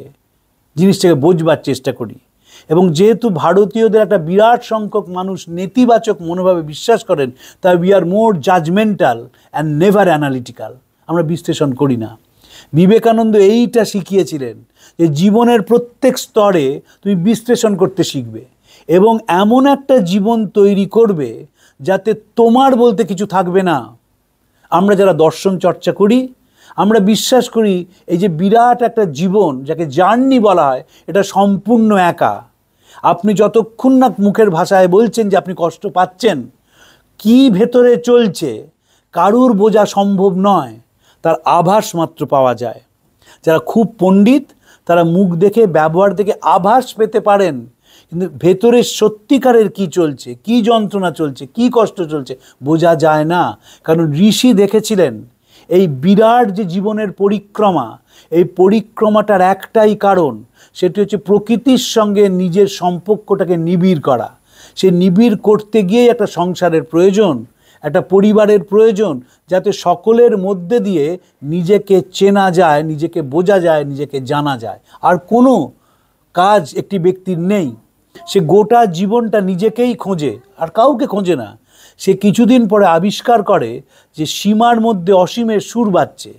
Speaker 5: জিনিসটাকে বোঝবার চেষ্টা করি। এবং যেহেতু ভারতীয়দের একটা বিরাট সংখ্যক মানুষ নেতিবাচক মনোভাবে বিশ্বাস করেন, তাই we are more judgemental and never analytical. আমরা বিশ্লেষণ করি না। বিবেকানন্দ এইটা শিখিয়েছিলেন যে জীবনের প্রত্যেক স্তরে তুমি বিশ্লেষণ করতে শিখবে এবং এমন একটা জীবন তৈরি করবে যাতে তোমার বলতে কিছু থাকবে না। আমরা যারা দর্শন চর্চা করি, আমরা বিশ্বাস করি এই যে বিরাট একটা জীবন যাকে জার্নি বলা হয়, এটা সম্পূর্ণ একা। আপনি যতক্ষণ না মুখের ভাষায় বলছেন যে আপনি কষ্ট পাচ্ছেন, কি ভেতরে চলছে কারুর বোঝা সম্ভব নয়, তার আভাস মাত্র পাওয়া যায়। যারা খুব পণ্ডিত তারা মুখ দেখে, ব্যবহার দেখে আভাস পেতে পারেন, কিন্তু ভেতরে সত্যিকারের কি চলছে, কি যন্ত্রণা চলছে, কি কষ্ট চলছে বোঝা যায় না। কারণ ঋষি দেখেছিলেন এই বিরাট যে জীবনের পরিক্রমা, এই পরিক্রমাটার একটাই কারণ, সেটি হচ্ছে প্রকৃতির সঙ্গে নিজের সম্পর্কটাকে নিবিড় করা। সে নিবিড় করতে গিয়েই একটা সংসারের প্রয়োজন, একটা পরিবারের প্রয়োজন, যাতে সকলের মধ্যে দিয়ে নিজেকে চেনা যায়, নিজেকে বোঝা যায়, নিজেকে জানা যায়। আর কোনো কাজ একটি ব্যক্তির নেই। সে গোটা জীবনটা নিজেকেই খোঁজে, আর কাউকে খোঁজে না। সে কিছুদিন পরে আবিষ্কার করে যে সীমার মধ্যে অসীমের সুর বাজছে।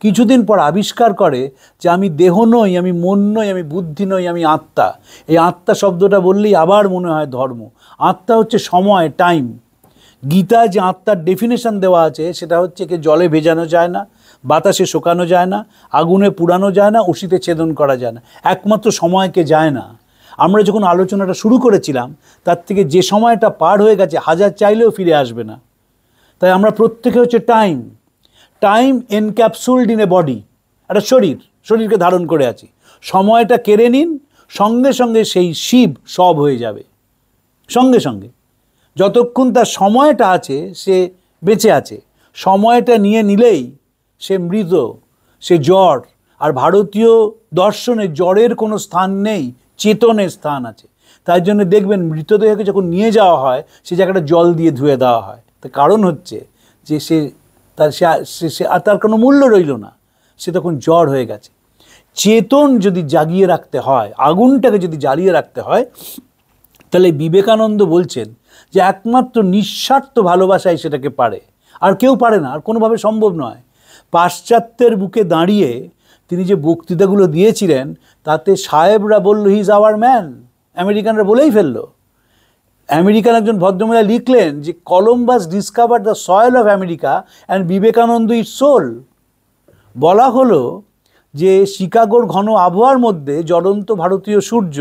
Speaker 5: কিছুদিন পর আবিষ্কার করে যে আমি দেহ নই, আমি মন নই, আমি বুদ্ধি নই, আমি আত্মা। এই আত্মা শব্দটা বললেই আবার মনে হয় ধর্ম। আত্মা হচ্ছে সময়, টাইম। গীতায় যে আত্মার ডেফিনেশন দেওয়া আছে সেটা হচ্ছে কি জলে ভেজানো যায় না, বাতাসে শোকানো যায় না, আগুনে পুড়ানো যায় না, অসিতে ছেদন করা যায় না, একমাত্র সময়কে যায় না। আমরা যখন আলোচনাটা শুরু করেছিলাম তার থেকে যে সময়টা পার হয়ে গেছে হাজার চাইলেও ফিরে আসবে না। তাই আমরা প্রত্যেকে হচ্ছে টাইম এনক্যাপসুলড ইন এ বডি, একটা শরীরকে ধারণ করে আছি। সময়টা কেড়ে নিন, সঙ্গে সঙ্গে সেই শিব সব হয়ে যাবে। সঙ্গে সঙ্গে যতক্ষণ তার সময়টা আছে সে বেঁচে আছে, সময়টা নিয়ে নিলেই সে মৃত, সে জড়। আর ভারতীয় দর্শনে জড়ের কোনো স্থান নেই, চেতনের স্থান আছে। তাই জন্য দেখবেন মৃতদেহকে যখন নিয়ে যাওয়া হয় সে জায়গাটা জল দিয়ে ধুয়ে দেওয়া হয়। তার কারণ হচ্ছে যে তার কোনো মূল্য রইল না, সে তখন জড় হয়ে গেছে। চেতন যদি জাগিয়ে রাখতে হয়, আগুনটাকে যদি জ্বালিয়ে রাখতে হয়, তাহলে বিবেকানন্দ বলছেন যে একমাত্র নিঃস্বার্থ ভালোবাসাই সেটাকে পারে, আর কেউ পারে না, আর কোনোভাবে সম্ভব নয়। পাশ্চাত্যের বুকে দাঁড়িয়ে তিনি যে বক্তৃতাগুলো দিয়েছিলেন তাতে সাহেবরা বলল হি ইজ আওয়ার ম্যান, আমেরিকানরা বলেই ফেললো। আমেরিকান একজন ভদ্রমহিলা লিখলেন যে Columbus discover the soil of America and Vivekananda its soul. বলা হলো যে শিকাগোর ঘন আবহাওয়ার মধ্যে জ্বলন্ত ভারতীয় সূর্য,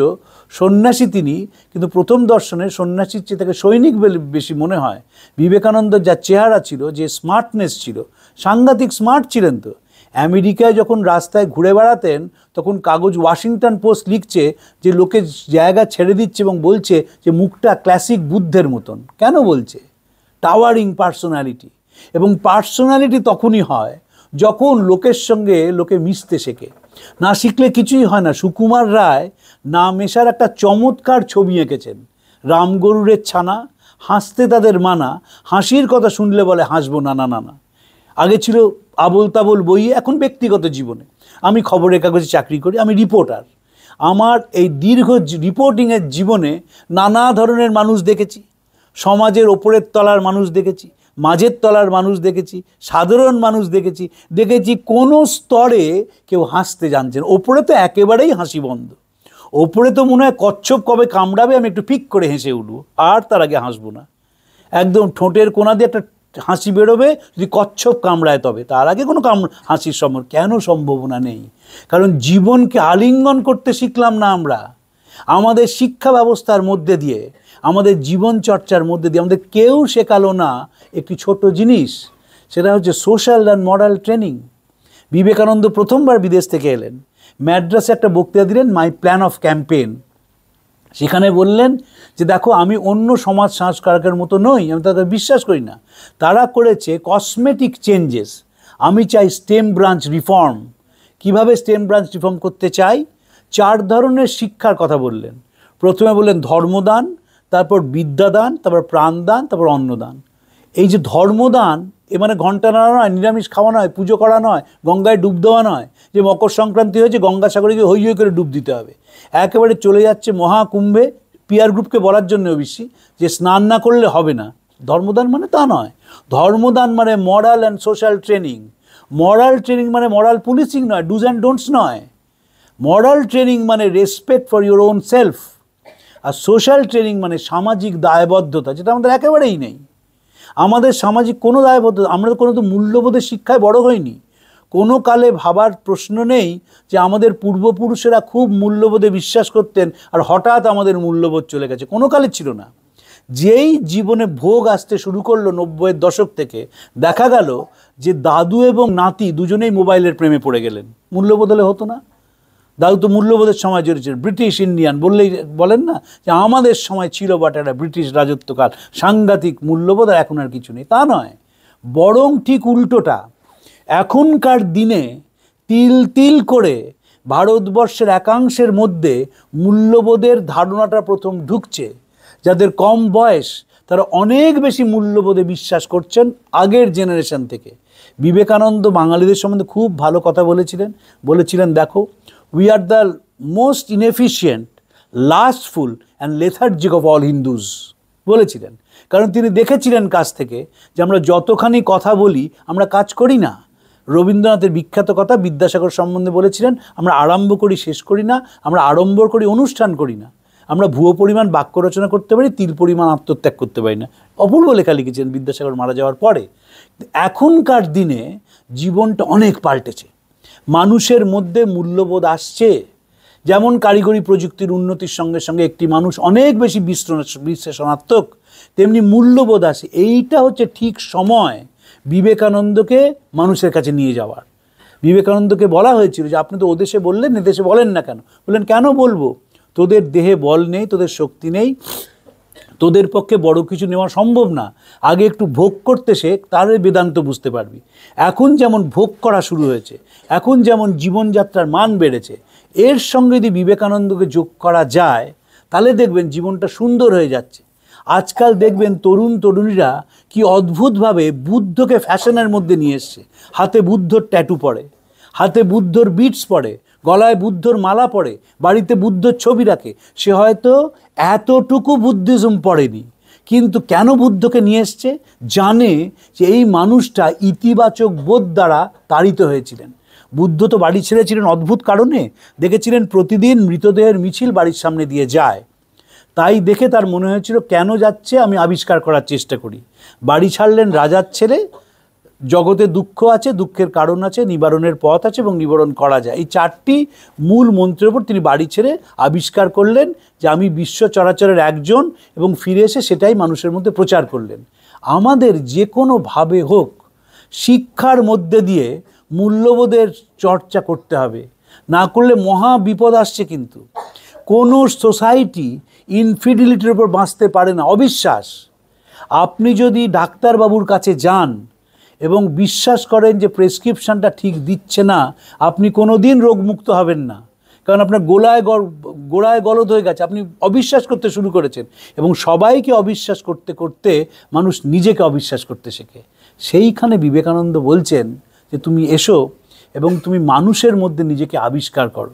Speaker 5: সন্ন্যাসী তিনি, কিন্তু প্রথম দর্শনে সন্ন্যাসীর চেয়ে তাকে সৈনিক বেশি মনে হয়। বিবেকানন্দের যা চেহারা ছিল, যে স্মার্টনেস ছিল, সাংঘাতিক স্মার্ট ছিলেন। তো আমেরিকায় যখন রাস্তায় ঘুরে বেড়াতেন তখন কাগজ ওয়াশিংটন পোস্ট লিখছে যে লোকে জায়গা ছেড়ে দিচ্ছে এবং বলছে যে মুখটা ক্লাসিক বুদ্ধের মতন। কেন বলছে? Towering personality. এবং পার্সোনালিটি তখনই হয় যখন লোকের সঙ্গে লোকে মিশতে শেখে। না শিখলে কিছুই হয় না। সুকুমার রায় না মেশার একটা চমৎকার ছবি এঁকেছেন। রামগরুরের ছানা, হাসতে তাদের মানা, হাসির কথা শুনলে বলে হাসবো না না না না। আগে ছিল আবোল তাবোল বই, এখন ব্যক্তিগত জীবনে। আমি খবরের কাগজে চাকরি করি, আমি রিপোর্টার। আমার এই দীর্ঘ রিপোর্টিংয়ের জীবনে নানা ধরনের মানুষ দেখেছি। সমাজের ওপরের তলার মানুষ দেখেছি, মাঝের তলার মানুষ দেখেছি, সাধারণ মানুষ দেখেছি। কোনো স্তরে কেউ হাসতে জানছেন, ওপরে তো একেবারেই হাসি বন্ধ। ওপরে তো মনে হয় কচ্ছপ কবে কামড়াবে আমি একটু ফিক করে হেসে উঠবো, আর তার আগে হাসবো না। একদম ঠোঁটের কোনা দিয়ে একটা হাসি বেরোবে যদি কচ্ছপ কামড়ায়, তবে তার আগে কোনো হাসির সম্ভব কেন সম্ভাবনা নেই। কারণ জীবনকে আলিঙ্গন করতে শিখলাম না আমরা। আমাদের শিক্ষা ব্যবস্থার মধ্যে দিয়ে, আমাদের জীবন চর্চার মধ্যে দিয়ে আমাদের কেউ শেখালো না একটি ছোট জিনিস, সেটা হচ্ছে social and moral training. Vivekananda প্রথমবার বিদেশ থেকে এলেন, ম্যাড্রাসে একটা বক্তৃতা দিলেন, মাই প্ল্যান অফ ক্যাম্পেইন। সেখানে বললেন যে দেখো, আমি অন্য সমাজ সংস্কারকের মতো নই, আমি তাদের বিশ্বাস করি না। তারা করেছে কসমেটিক চেঞ্জেস, আমি চাই স্টেম ব্রাঞ্চ রিফর্ম। কিভাবে স্টেম ব্রাঞ্চ রিফর্ম করতে চাই? 4 ধরনের শিক্ষার কথা বললেন। প্রথমে বললেন ধর্মদান, তারপর বিদ্যাদান, তারপর প্রাণদান, তারপর অন্নদান। এই যে ধর্মদান, এ মানে ঘণ্টা নাড়া নয়, নিরামিষ খাওয়া নয়, পুজো করা নয়, গঙ্গায় ডুব দেওয়া নয়, যে মকর সংক্রান্তি হয়েছে গঙ্গাসাগরে গিয়ে হৈ হৈ করে ডুব দিতে হবে। একেবারে চলে যাচ্ছে মহাকুম্ভে, পিয়ার গ্রুপকে বলার জন্য বেশি যে স্নান না করলে হবে না। ধর্মদান মানে তা নয়। ধর্মদান মানে moral and social training. Moral training মানে মরাল পুলিশিং নয়, ডুজ অ্যান্ড ডোন্টস নয়। মরাল ট্রেনিং মানে respect for your own self. আর সোশ্যাল ট্রেনিং মানে সামাজিক দায়বদ্ধতা, যেটা আমাদের একেবারেই নেই। আমাদের সামাজিক কোনো দায়বদ্ধতা, আমরা কোনো তো মূল্যবোধের শিক্ষায় বড় হইনি। কোনো কালে ভাবার প্রশ্ন নেই যে আমাদের পূর্বপুরুষেরা খুব মূল্যবোধে বিশ্বাস করতেন আর হঠাৎ আমাদের মূল্যবোধ চলে গেছে, কোনো কালে ছিল না। যেই জীবনে ভোগ আসতে শুরু করলো 90-এর দশক থেকে, দেখা গেল যে দাদু এবং নাতি দুজনেই মোবাইলের প্রেমে পড়ে গেলেন। মূল্যবোধ হলে হতো না? দাদু তো মূল্যবোধের সময় জড়িয়েছেন, ব্রিটিশ ইন্ডিয়ান বললেই বলেন না যে আমাদের সময় ছিল বাট একটা ব্রিটিশ রাজত্বকাল, সাংঘাতিক মূল্যবোধ, আর এখন আর কিছু নেই, তা নয়। বরং ঠিক উল্টোটা। এখনকার দিনে তিল তিল করে ভারতবর্ষের একাংশের মধ্যে মূল্যবোধের ধারণাটা প্রথম ঢুকছে। যাদের কম বয়স তারা অনেক বেশি মূল্যবোধে বিশ্বাস করছেন আগের জেনারেশন থেকে। বিবেকানন্দ বাঙালিদের সম্বন্ধে খুব ভালো কথা বলেছিলেন দেখো, we are the most inefficient, lustful and lethargic of all Hindus বলেছিলেন। কারণ তিনি দেখেছিলেন কাছ থেকে যে আমরা যতখানি কথা বলি আমরা কাজ করি না। রবীন্দ্রনাথের বিখ্যাত কথা বিদ্যাসাগর সম্বন্ধে বলেছিলেন, আমরা আরম্ভ করি শেষ করি না, আমরা আড়ম্বর করি অনুষ্ঠান করি না। আমরা ভুয়ো পরিমাণ বাক্য রচনা করতে পারি, তিল পরিমাণ আত্মত্যাগ করতে পারি না। অপূর্ব লেখা লিখেছেন বিদ্যাসাগর মারা যাওয়ার পরে। এখনকার দিনে জীবনটা অনেক পাল্টেছে, মানুষের মধ্যে মূল্যবোধ আসছে। যেমন কারিগরি প্রযুক্তির উন্নতির সঙ্গে সঙ্গে একটি মানুষ অনেক বেশি বিশ্লেষণাত্মক, তেমনি মূল্যবোধ আসে। এইটা হচ্ছে ঠিক সময় বিবেকানন্দকে মানুষের কাছে নিয়ে যাওয়ার। বিবেকানন্দকে বলা হয়েছিল যে আপনি তো ওদেশে বললেন, এদেশে বলেন না কেন? বললেন কেন বলবো, তোদের দেহে বল নেই, তোদের শক্তি নেই, তোদের পক্ষে বড় কিছু নেওয়া সম্ভব না। আগে একটু ভোগ করতে শেখ, তাহলে বেদান্ত বুঝতে পারবি। এখন যেমন ভোগ করা শুরু হয়েছে, এখন যেমন জীবনযাত্রার মান বেড়েছে, এর সঙ্গে যদি বিবেকানন্দকে যোগ করা যায় তাহলে দেখবেন জীবনটা সুন্দর হয়ে যাচ্ছে। আজকাল দেখবেন তরুণ তরুণীরা কি অদ্ভুতভাবে বুদ্ধকে ফ্যাশনের মধ্যে নিয়ে এসছে। হাতে বুদ্ধর ট্যাটু পরে, হাতে বুদ্ধর বিটস পরে, গলায় বুদ্ধর মালা পরে, বাড়িতে বুদ্ধর ছবি রাখে। সে হয়তো এতটুকু বুদ্ধিজম পড়েনি, কিন্তু কেন বুদ্ধকে নিয়ে এসছে? জানে যে এই মানুষটা ইতিবাচক বোধ দ্বারা তাড়িত হয়েছিলেন। বুদ্ধ তো বাড়ি ছেড়েছিলেন অদ্ভুত কারণে, দেখেছিলেন প্রতিদিন মৃতদেহের মিছিল বাড়ির সামনে দিয়ে যায়। তাই দেখে তার মনে হয়েছিল কেন যাচ্ছে আমি আবিষ্কার করার চেষ্টা করি। বাড়ি ছাড়লেন রাজার ছেলে, জগতে দুঃখ আছে, দুঃখের কারণ আছে, নিবারণের পথ আছে এবং নিবারণ করা যায়। এই চারটি মূল মন্ত্রের উপর তিনি বাড়ি ছেড়ে আবিষ্কার করলেন যে আমি বিশ্ব চরাচরের একজন, এবং ফিরে এসে সেটাই মানুষের মধ্যে প্রচার করলেন। আমাদের যে কোনোভাবে হোক শিক্ষার মধ্যে দিয়ে মূল্যবোধের চর্চা করতে হবে, না করলে মহা বিপদ আসছে। কিন্তু কোনো সোসাইটি ইনফিডিলিটির উপর বাঁচতে পারে না, অবিশ্বাস। আপনি যদি ডাক্তারবাবুর কাছে যান এবং বিশ্বাস করেন যে প্রেসক্রিপশানটা ঠিক দিচ্ছে না, আপনি কোনো দিন রোগমুক্ত হবেন না, কারণ আপনার গোড়ায় গলদ হয়ে গেছে, আপনি অবিশ্বাস করতে শুরু করেছেন। এবং সবাইকে অবিশ্বাস করতে করতে মানুষ নিজেকে অবিশ্বাস করতে শেখে। সেইখানে বিবেকানন্দ বলছেন যে তুমি এসো এবং তুমি মানুষের মধ্যে নিজেকে আবিষ্কার করো।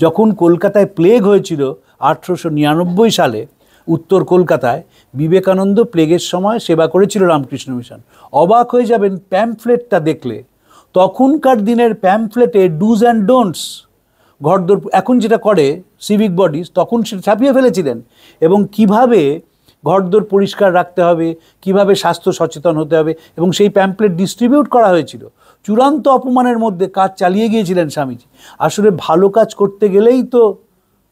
Speaker 5: যখন কলকাতায় প্লেগ হয়েছিল 1899 সালে উত্তর কলকাতায়, বিবেকানন্দ প্লেগের সময় সেবা করেছিল রামকৃষ্ণ মিশন। অবাক হয়ে যাবেন প্যাম্পলেটটা দেখলে। তখনকার দিনের প্যাম্পলেটে ডুজ অ্যান্ড ডোন্টস, ঘরদোর এখন যেটা করে সিভিক বডিজ, তখন সেটা ছাপিয়ে ফেলেছিলেন। এবং কিভাবে ঘরদোর পরিষ্কার রাখতে হবে, কিভাবে স্বাস্থ্য সচেতন হতে হবে, এবং সেই প্যাম্পলেট ডিস্ট্রিবিউট করা হয়েছিল। চূড়ান্ত অপমানের মধ্যে কাজ চালিয়ে গিয়েছিলেন স্বামীজি। আসলে ভালো কাজ করতে গেলেই তো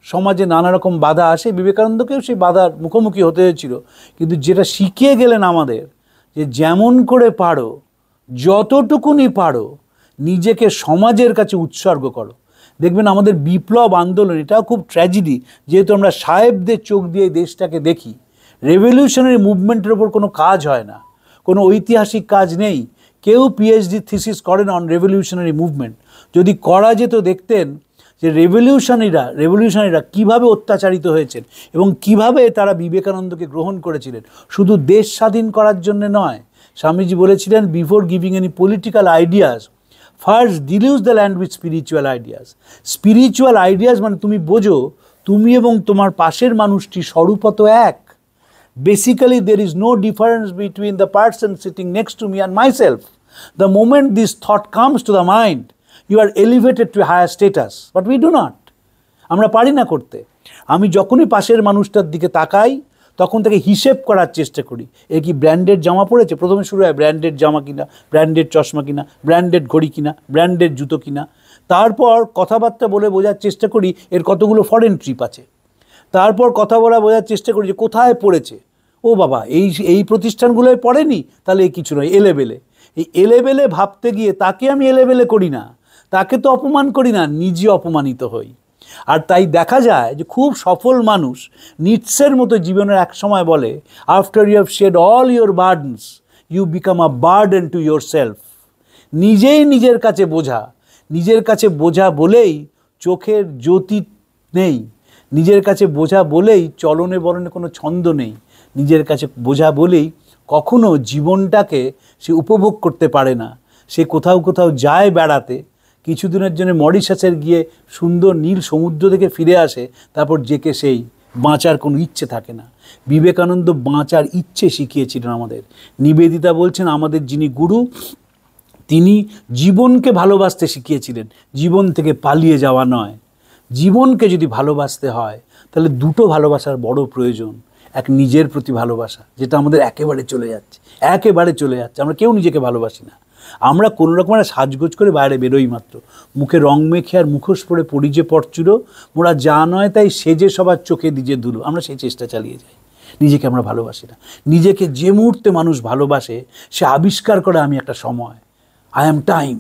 Speaker 5: সমাজে নানা রকম বাধা আসে, বিবেকানন্দকেও সেই বাধার মুখোমুখি হতে হয়েছিল। কিন্তু যেটা শিখিয়ে গেলেন আমাদের, যে যেমন করে পারো, যতটুকুনি পারো, নিজেকে সমাজের কাছে উৎসর্গ করো। দেখবেন আমাদের বিপ্লব আন্দোলন, এটাও খুব ট্র্যাজেডি, যেহেতু আমরা সাহেবদের চোখ দিয়ে দেশটাকে দেখি। রেভলিউশনারি মুভমেন্টের ওপর কোনো কাজ হয় না, কোনো ঐতিহাসিক কাজ নেই। কেউ পিএইচডি থিসিস করেন অন রেভলিউশনারি মুভমেন্ট। যদি করা যেত দেখতেন যে রেভলিউশনারিরা কীভাবে অত্যাচারিত হয়েছেন এবং কিভাবে তারা বিবেকানন্দকে গ্রহণ করেছিলেন। শুধু দেশ স্বাধীন করার জন্য নয়, স্বামীজি বলেছিলেন before giving any political ideas, first deluge the land with spiritual ideas. Spiritual ideas মানে তুমি বোঝো তুমি এবং তোমার পাশের মানুষটি স্বরূপত এক। Basically, there is no difference between the person sitting next to me and myself. The moment this thought comes to the mind, you are elevated to a higher status. But we do not. আমরা পারি না করতে। আমি যখনই পাশের মানুষটার দিকে তাকাই, তখন তাকে হিসেব করার চেষ্টা করি। এ কি ব্র্যান্ডেড জামা পরেছে? প্রথমে শুরু হয় ব্র্যান্ডেড জামা কিনা, ব্র্যান্ডেড চশমা কিনা, ব্র্যান্ডেড ঘড়ি কিনা, ব্র্যান্ডেড জুতো কিনা। তারপর কথাবার্তা বলে বোঝার চেষ্টা করি এর কতগুলো ফরেন ট্রিপ আছে। তারপর কথা বলা বোঝার চেষ্টা করি যে কোথায় পড়েছে। ও বাবা, এই প্রতিষ্ঠানগুলোয় পড়েনি, তাহলে এই কিছু নয়, এলেবেলে। এই এলেবেলে ভাবতে গিয়ে তাকে আমি এলেবেলে করি না, তাকে তো অপমান করি না, নিজে অপমানিত হই। আর তাই দেখা যায় যে খুব সফল মানুষ নিটসের মতো জীবনের এক সময় বলে, after you have shed all your burdens you become a burden to yourself. নিজেই নিজের কাছে বোঝা, নিজের কাছে বোঝা বলেই চোখের জ্যোতি নেই, নিজের কাছে বোঝা বলেই চলনে বরণে কোনো ছন্দ নেই, নিজের কাছে বোঝা বলেই কখনো জীবনটাকে সে উপভোগ করতে পারে না। সে কোথাও কোথাও যায় বেড়াতে, কিছুদিনের জন্য মরিশাসের গিয়ে সুন্দর নীল সমুদ্র থেকে ফিরে আসে, তারপর জেকে সেই বাঁচার কোনো ইচ্ছে থাকে না। বিবেকানন্দ বাঁচার ইচ্ছে শিখিয়েছিলেন আমাদের। নিবেদিতা বলছেন আমাদের যিনি গুরু, তিনি জীবনকে ভালোবাসতে শিখিয়েছিলেন, জীবন থেকে পালিয়ে যাওয়া নয়। জীবনকে যদি ভালোবাসতে হয় তাহলে দুটো ভালোবাসার বড় প্রয়োজন। এক নিজের প্রতি ভালোবাসা, যেটা আমাদের একেবারে চলে যাচ্ছে, আমরা কেউ নিজেকে ভালোবাসি না। আমরা কোনো রকম একটা সাজগোজ করে বাইরে বেরোই মাত্র, মুখে রং মেখে আর মুখোশ পরে পড়ি যে পরচুরো, মোরা যা নয় তাই সেজে সবার চোখে দিজে ধুলো, আমরা সেই চেষ্টা চালিয়ে যাই। নিজেকে আমরা ভালোবাসি না। নিজেকে যে মুহূর্তে মানুষ ভালোবাসে সে আবিষ্কার করে আমি একটা সময়, আই অ্যাম টাইম,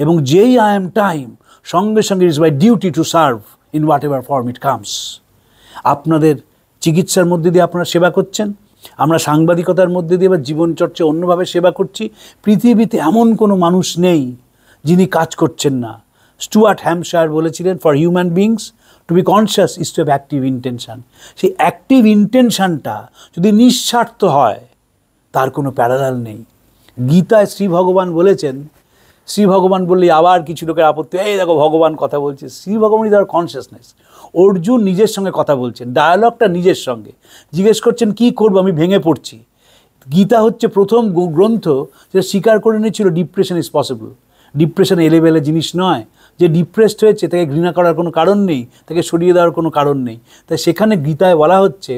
Speaker 5: এবং যেই আই অ্যাম টাইম সঙ্গে সঙ্গে is my duty to serve in what ever form it comes. আপনাদের চিকিৎসার মধ্যে দিয়ে আপনারা সেবা করছেন, আমরা সাংবাদিকতার মধ্যে দিয়ে বা জীবনচর্চা অন্যভাবে সেবা করছি। পৃথিবীতে এমন কোনো মানুষ নেই যিনি কাজ করছেন না। স্টুয়ার্ট হ্যামশায়ার বলেছিলেন, for human beings to be conscious is to have active intention. সেই অ্যাক্টিভ ইন্টেনশানটা যদি নিঃস্বার্থ হয় তার কোনো প্যারালাল নেই। গীতায় শ্রী ভগবান বলেছেন, শ্রী ভগবান বললে আবার কিছু লোকের আপত্তি, এই দেখো ভগবান কথা বলছে। শ্রী ভগবান ইজ আওয়ার কনসিয়াসনেস। অর্জুন নিজের সঙ্গে কথা বলছেন, ডায়ালগটা নিজের সঙ্গে, জিজ্ঞেস করছেন কি করবো, আমি ভেঙে পড়ছি। গীতা হচ্ছে প্রথম গ্রন্থ যেটা স্বীকার করে নিয়েছিল ডিপ্রেশন ইজ পসিবল। ডিপ্রেশন এলেবেলে জিনিস নয়, যে ডিপ্রেসড হয়েছে তাকে ঘৃণা করার কোনো কারণ নেই, তাকে সরিয়ে দেওয়ার কোনো কারণ নেই। তাই সেখানে গীতায় বলা হচ্ছে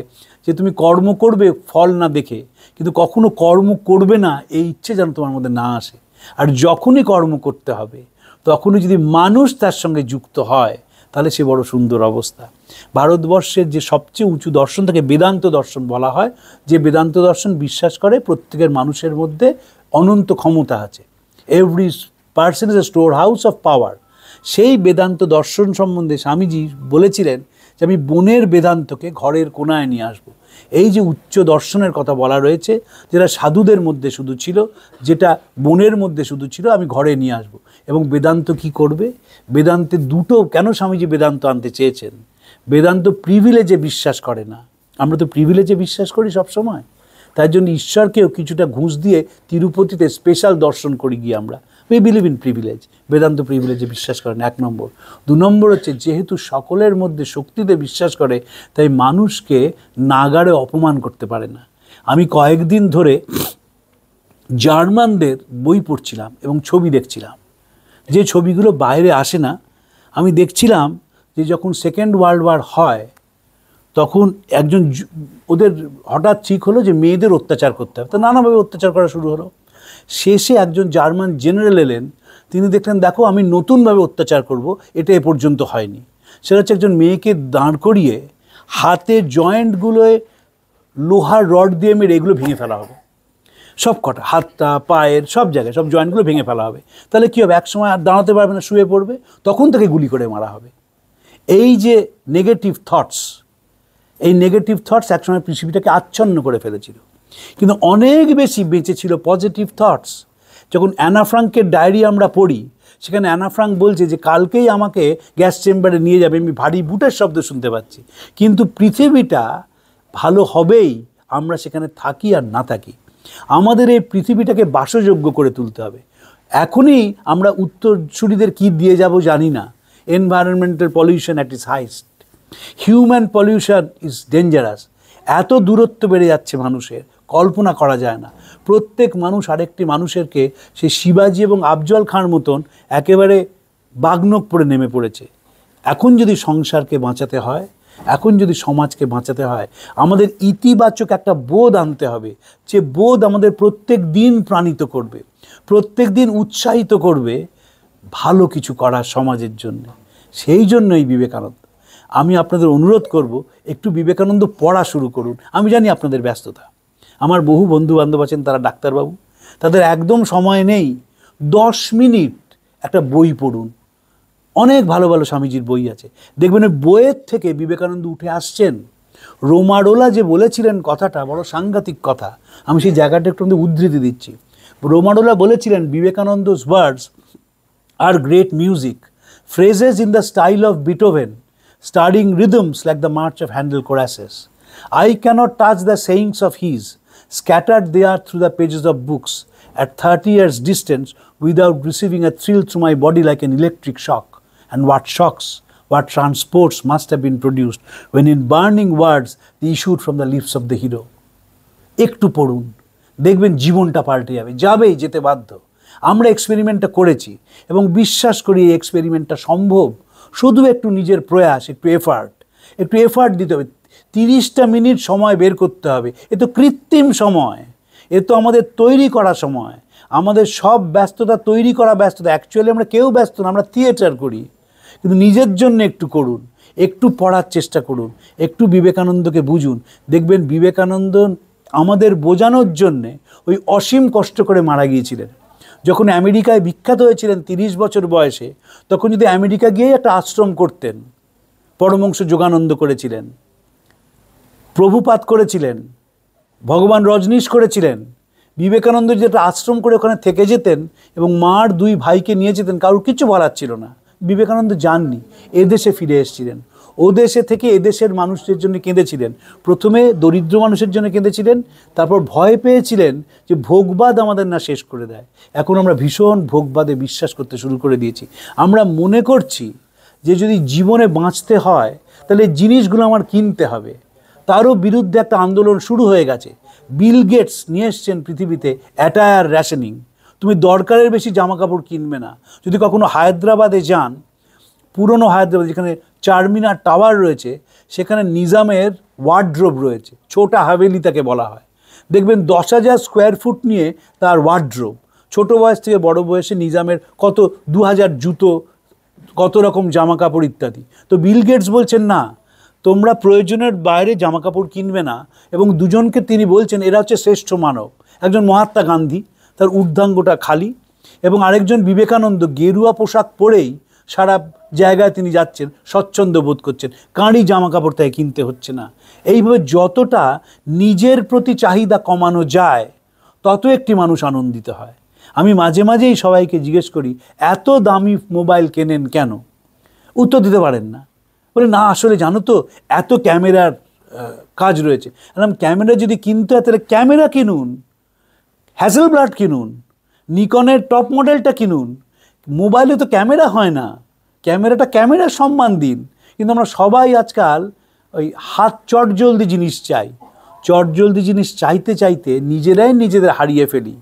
Speaker 5: যে তুমি কর্ম করবে ফল না দেখে, কিন্তু কখনো কর্ম করবে না এই ইচ্ছে যেন তোমার মধ্যে না আসে। আর যখনই কর্ম করতে হবে তখনই যদি মানুষ তার সঙ্গে যুক্ত হয় তাহলে সে বড় সুন্দর অবস্থা। ভারতবর্ষের যে সবচেয়ে উঁচু দর্শন তাকে বেদান্ত দর্শন বলা হয়, যে বেদান্ত দর্শন বিশ্বাস করে প্রত্যেকের মানুষের মধ্যে অনন্ত ক্ষমতা আছে, every person is a store house of power. সেই বেদান্ত দর্শন সম্বন্ধে স্বামীজি বলেছিলেন যে আমি বনের বেদান্তকে ঘরের কোনায় নিয়ে আসব। এই যে উচ্চ দর্শনের কথা বলা রয়েছে, যেটা সাধুদের মধ্যে শুধু ছিল, যেটা বনের মধ্যে শুধু ছিল, আমি ঘরে নিয়ে আসব। এবং বেদান্ত কি করবে? বেদান্তে দুটো, কেন স্বামীজি বেদান্ত আনতে চেয়েছেন? বেদান্ত প্রিভিলেজে বিশ্বাস করে না, আমরা তো প্রিভিলেজে বিশ্বাস করি সব সময়। তাই জন্য ঈশ্বরকেও কিছুটা ঘুষ দিয়ে তিরুপতিতে স্পেশাল দর্শন করি গিয়ে আমরা। We believe in privilege. Vedanta প্রিভিলেজে বিশ্বাস করেন, 1 নম্বর। 2 নম্বর হচ্ছে যেহেতু সকলের মধ্যে শক্তিতে বিশ্বাস করে, তাই মানুষকে নাগাড়ে অপমান করতে পারে না। আমি কয়েকদিন ধরে জার্মানদের বই পড়ছিলাম এবং ছবি দেখছিলাম, যে ছবিগুলো বাইরে আসে না। আমি দেখছিলাম যে যখন সেকেন্ড ওয়ার্ল্ড ওয়ার হয় তখন একজন ওদের হঠাৎ ঠিক হলো যে মেয়েদের অত্যাচার করতে হবে, তো নানাভাবে অত্যাচার করা শুরু হলো। শেষে একজন জার্মান জেনারেল এলেন, তিনি দেখলেন দেখো আমি নতুনভাবে অত্যাচার করব, এটা এ পর্যন্ত হয়নি। সেটা হচ্ছে একজন মেয়েকে দাঁড় করিয়ে হাতের জয়েন্টগুলোয় লোহার রড দিয়ে মেরে এগুলো ভেঙে ফেলা হবে, সব কটা, হাতটা পায়ের সব জায়গায় সব জয়েন্টগুলো ভেঙে ফেলা হবে। তাহলে কী হবে? একসময় আর দাঁড়াতে পারবে না, শুয়ে পড়বে, তখন তাকে গুলি করে মারা হবে। এই যে নেগেটিভ থটস, এই নেগেটিভ থটস একসময় পৃথিবীটাকে আচ্ছন্ন করে ফেলেছিল, কিন্তু অনেক বেশি বেঁচে ছিল পজিটিভ থটস। যখন অ্যানা ফ্রাঙ্কের ডায়েরি আমরা পড়ি, সেখানে অ্যানা ফ্রাঙ্ক বলছে যে কালকেই আমাকে গ্যাস চেম্বারে নিয়ে যাবে, আমি ভারী বুটের শব্দ শুনতে পাচ্ছি, কিন্তু পৃথিবীটা ভালো হবেই আমরা সেখানে থাকি আর না থাকি। আমাদের এই পৃথিবীটাকে বাসযোগ্য করে তুলতে হবে। এখনই আমরা উত্তরসূরিদের কী দিয়ে যাব জানি না। Environmental pollution at its highest, human pollution is dangerous. এত দূরত্ব বেড়ে যাচ্ছে মানুষের, কল্পনা করা যায় না। প্রত্যেক মানুষ আরেকটি মানুষেরকে সেই শিবাজি এবং আফজল খাঁর মতন একেবারে বাগনক পড়ে নেমে পড়েছে। এখন যদি সংসারকে বাঁচাতে হয়, এখন যদি সমাজকে বাঁচাতে হয়, আমাদের ইতিবাচক একটা বোধ আনতে হবে, যে বোধ আমাদের প্রত্যেক দিন প্রাণিত করবে, প্রত্যেক দিন উৎসাহিত করবে ভালো কিছু করার সমাজের জন্য। সেই জন্যই বিবেকানন্দ। আমি আপনাদের অনুরোধ করব একটু বিবেকানন্দ পড়া শুরু করুন। আমি জানি আপনাদের ব্যস্ততা, আমার বহু বন্ধু বান্ধব আছেন তারা ডাক্তারবাবু, তাদের একদম সময় নেই। 10 মিনিট একটা বই পড়ুন, অনেক ভালো ভালো স্বামীজির বই আছে, দেখবেন ওই বইয়ের থেকে বিবেকানন্দ উঠে আসছেন। রোমারোলা যে বলেছিলেন কথাটা বড় সাংঘাতিক কথা, আমি সেই জায়গাটা একটু উদ্ধৃতি দিচ্ছি। রোমারোলা বলেছিলেন, বিবেকানন্দ's words are great music, phrases in the style of Beethoven, starring rhythms like the march of Handel choruses. I cannot touch the sayings of his, scattered there through the pages of books, at 30 years distance, without receiving a thrill through my body like an electric shock. And what shocks, what transports must have been produced when in burning words they issued from the lips of the hero. একটু পড়ুন, দেখবেন জীবনটা পাল্টে যাবে, যাবেই, যেতে বাধ্য। আমরা এক্সপেরিমেন্টটা করেছি এবং বিশ্বাস করি এই এক্সপেরিমেন্টটা সম্ভব, শুধু একটু নিজের প্রয়াস, একটু এফার্ট। একটু এফার্ট দিতে হবে। 30টা মিনিট সময় বের করতে হবে। এ তো কৃত্রিম সময়, এ তো আমাদের তৈরি করা সময়। আমাদের সব ব্যস্ততা তৈরি করা ব্যস্ততা, অ্যাকচুয়ালি আমরা কেউ ব্যস্ত না, আমরা থিয়েটার করি। কিন্তু নিজের জন্য একটু করুন, একটু পড়ার চেষ্টা করুন, একটু বিবেকানন্দকে বুঝুন। দেখবেন বিবেকানন্দ আমাদের বোঝানোর জন্যে ওই অসীম কষ্ট করে মারা গিয়েছিলেন। যখন আমেরিকায় বিখ্যাত হয়েছিলেন 30 বছর বয়সে, তখন যদি আমেরিকা গিয়ে একটা আশ্রম করতেন, পরমহংস যোগানন্দ করেছিলেন, প্রভুপাদ করেছিলেন, ভগবান রজনীশ করেছিলেন, বিবেকানন্দ যেটা আশ্রম করে ওখানে থেকে যেতেন এবং মার 2 ভাইকে নিয়ে যেতেন, কারোর কিছু বলার ছিল না। বিবেকানন্দ যাননি, এদেশে ফিরে এসেছিলেন। ও দেশে থেকে এদেশের মানুষদের জন্য কেঁদেছিলেন। প্রথমে দরিদ্র মানুষের জন্য কেঁদেছিলেন, তারপর ভয় পেয়েছিলেন যে ভোগবাদ আমাদের না শেষ করে দেয়। এখন আমরা ভীষণ ভোগবাদে বিশ্বাস করতে শুরু করে দিয়েছি। আমরা মনে করছি যে যদি জীবনে বাঁচতে হয় তাহলে জিনিসগুলো আমার কিনতে হবে। তারও বিরুদ্ধে একটা আন্দোলন শুরু হয়ে গেছে। বিল গেটস নিয়ে এসছেন পৃথিবীতে অ্যাটায়ার রেশনিং। তুমি দরকারের বেশি জামা কাপড় কিনবে না। যদি কখনো হায়দ্রাবাদে যান, পুরনো হায়দ্রাবাদ যেখানে চারমিনার টাওয়ার রয়েছে, সেখানে নিজামের ওয়ার্ড্রোব রয়েছে, ছোটা হাভেলি তাকে বলা হয়। দেখবেন 10,000 স্কোয়ার ফুট নিয়ে তার ওয়ার্ড্রোব। ছোটো বয়স থেকে বড় বয়সে নিজামের কত 2000 জুতো, কত রকম জামা কাপড় ইত্যাদি। তো বিল গেটস বলছেন না, তোমরা প্রয়োজনের বাইরে জামা কাপড় কিনবে না। এবং দুজনকে তিনি বলছেন এরা হচ্ছে শ্রেষ্ঠ মানব। একজন মহাত্মা গান্ধী, তার ঊর্ধ্বাঙ্গটা খালি, এবং আরেকজন বিবেকানন্দ, গেরুয়া পোশাক পরেই সারা জায়গায় তিনি যাচ্ছেন, স্বচ্ছন্দ বোধ করছেন, কাঁড়ি জামা কাপড় তাই কিনতে হচ্ছে না। এইভাবে যতটা নিজের প্রতি চাহিদা কমানো যায়, তত একটি মানুষ আনন্দিত হয়। আমি মাঝে মাঝেই সবাইকে জিজ্ঞেস করি, এত দামি মোবাইল কেনেন কেন? উত্তর দিতে পারেন না। বলে না, আসলে জানো তো এত ক্যামেরার কাজ রয়েছে। ক্যামেরা যদি কিনতে হয় তাহলে ক্যামেরা কিনুন, হ্যাসেলব্লাড কিনুন, নিকনের টপ মডেলটা কিনুন। মোবাইলে তো ক্যামেরা হয় না, ক্যামেরাটা ক্যামেরার সম্মান দিন। কিন্তু আমরা সবাই আজকাল ওই হাত চটজলদি জিনিস চাই। চটজলদি জিনিস চাইতে চাইতে নিজেরাই নিজেদের হারিয়ে ফেলি।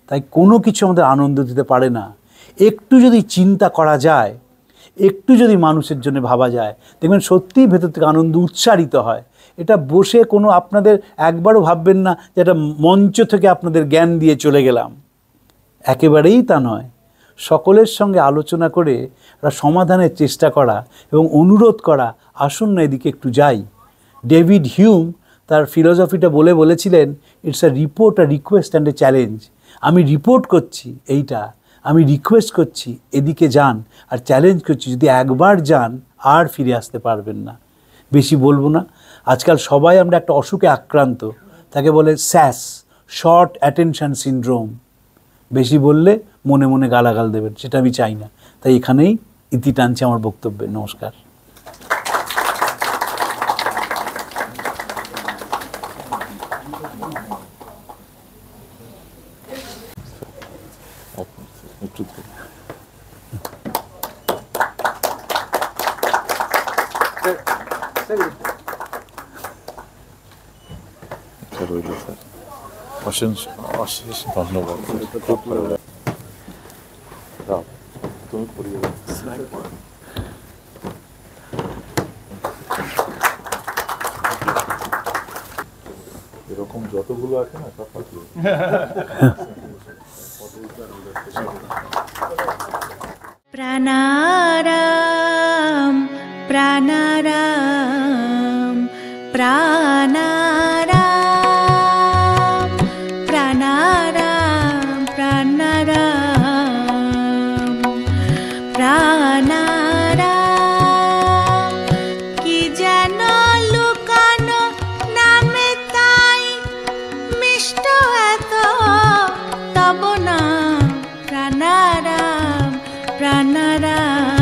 Speaker 5: তাই কোনো কিছু আমাদের আনন্দ দিতে পারে না। একটু যদি চিন্তা করা যায়, একটু যদি মানুষের জন্য ভাবা যায়, দেখবেন সত্যিই ভেতর থেকে আনন্দ উচ্চারিত হয়। এটা বসে কোনো আপনাদের একবারও ভাববেন না যে এটা মঞ্চ থেকে আপনাদের জ্ঞান দিয়ে চলে গেলাম, একেবারেই তা নয়। সকলের সঙ্গে আলোচনা করে একটা সমাধানের চেষ্টা করা এবং অনুরোধ করা, আসুন না এদিকে একটু যাই। ডেভিড হিউম তার ফিলোসফিটা বলেছিলেন, it's a report, a request and a challenge. আমি রিপোর্ট করছি এইটা, আমি রিকোয়েস্ট করছি এদিকে যান, আর চ্যালেঞ্জ করছি যদি একবার যান আর ফিরে আসতে পারবেন না। বেশি বলবো না। আজকাল সবাই আমরা একটা অসুখে আক্রান্ত, তাকে বলে স্যাস, শর্ট অ্যাটেনশন সিনড্রোম। বেশি বললে মনে মনে গালাগাল দেবেন, সেটা আমি চাই না। তাই এখানেই ইতি টানছি আমার বক্তব্যে। নমস্কার।
Speaker 6: অশেষ অশেষ ধন্যবাদ। খুব ভালো লাগে। তুমি এরকম যতগুলো আছে না সব পাঠিয়ে
Speaker 7: প্রাণারাম প্রাণারাম প্রাণারাম প্রাণারাম প্রাণারাম প্রাণারাম কি যেন লুকানো নামে তাই মিষ্ট এত তব নাম প্রাণারাম প্রাণারাম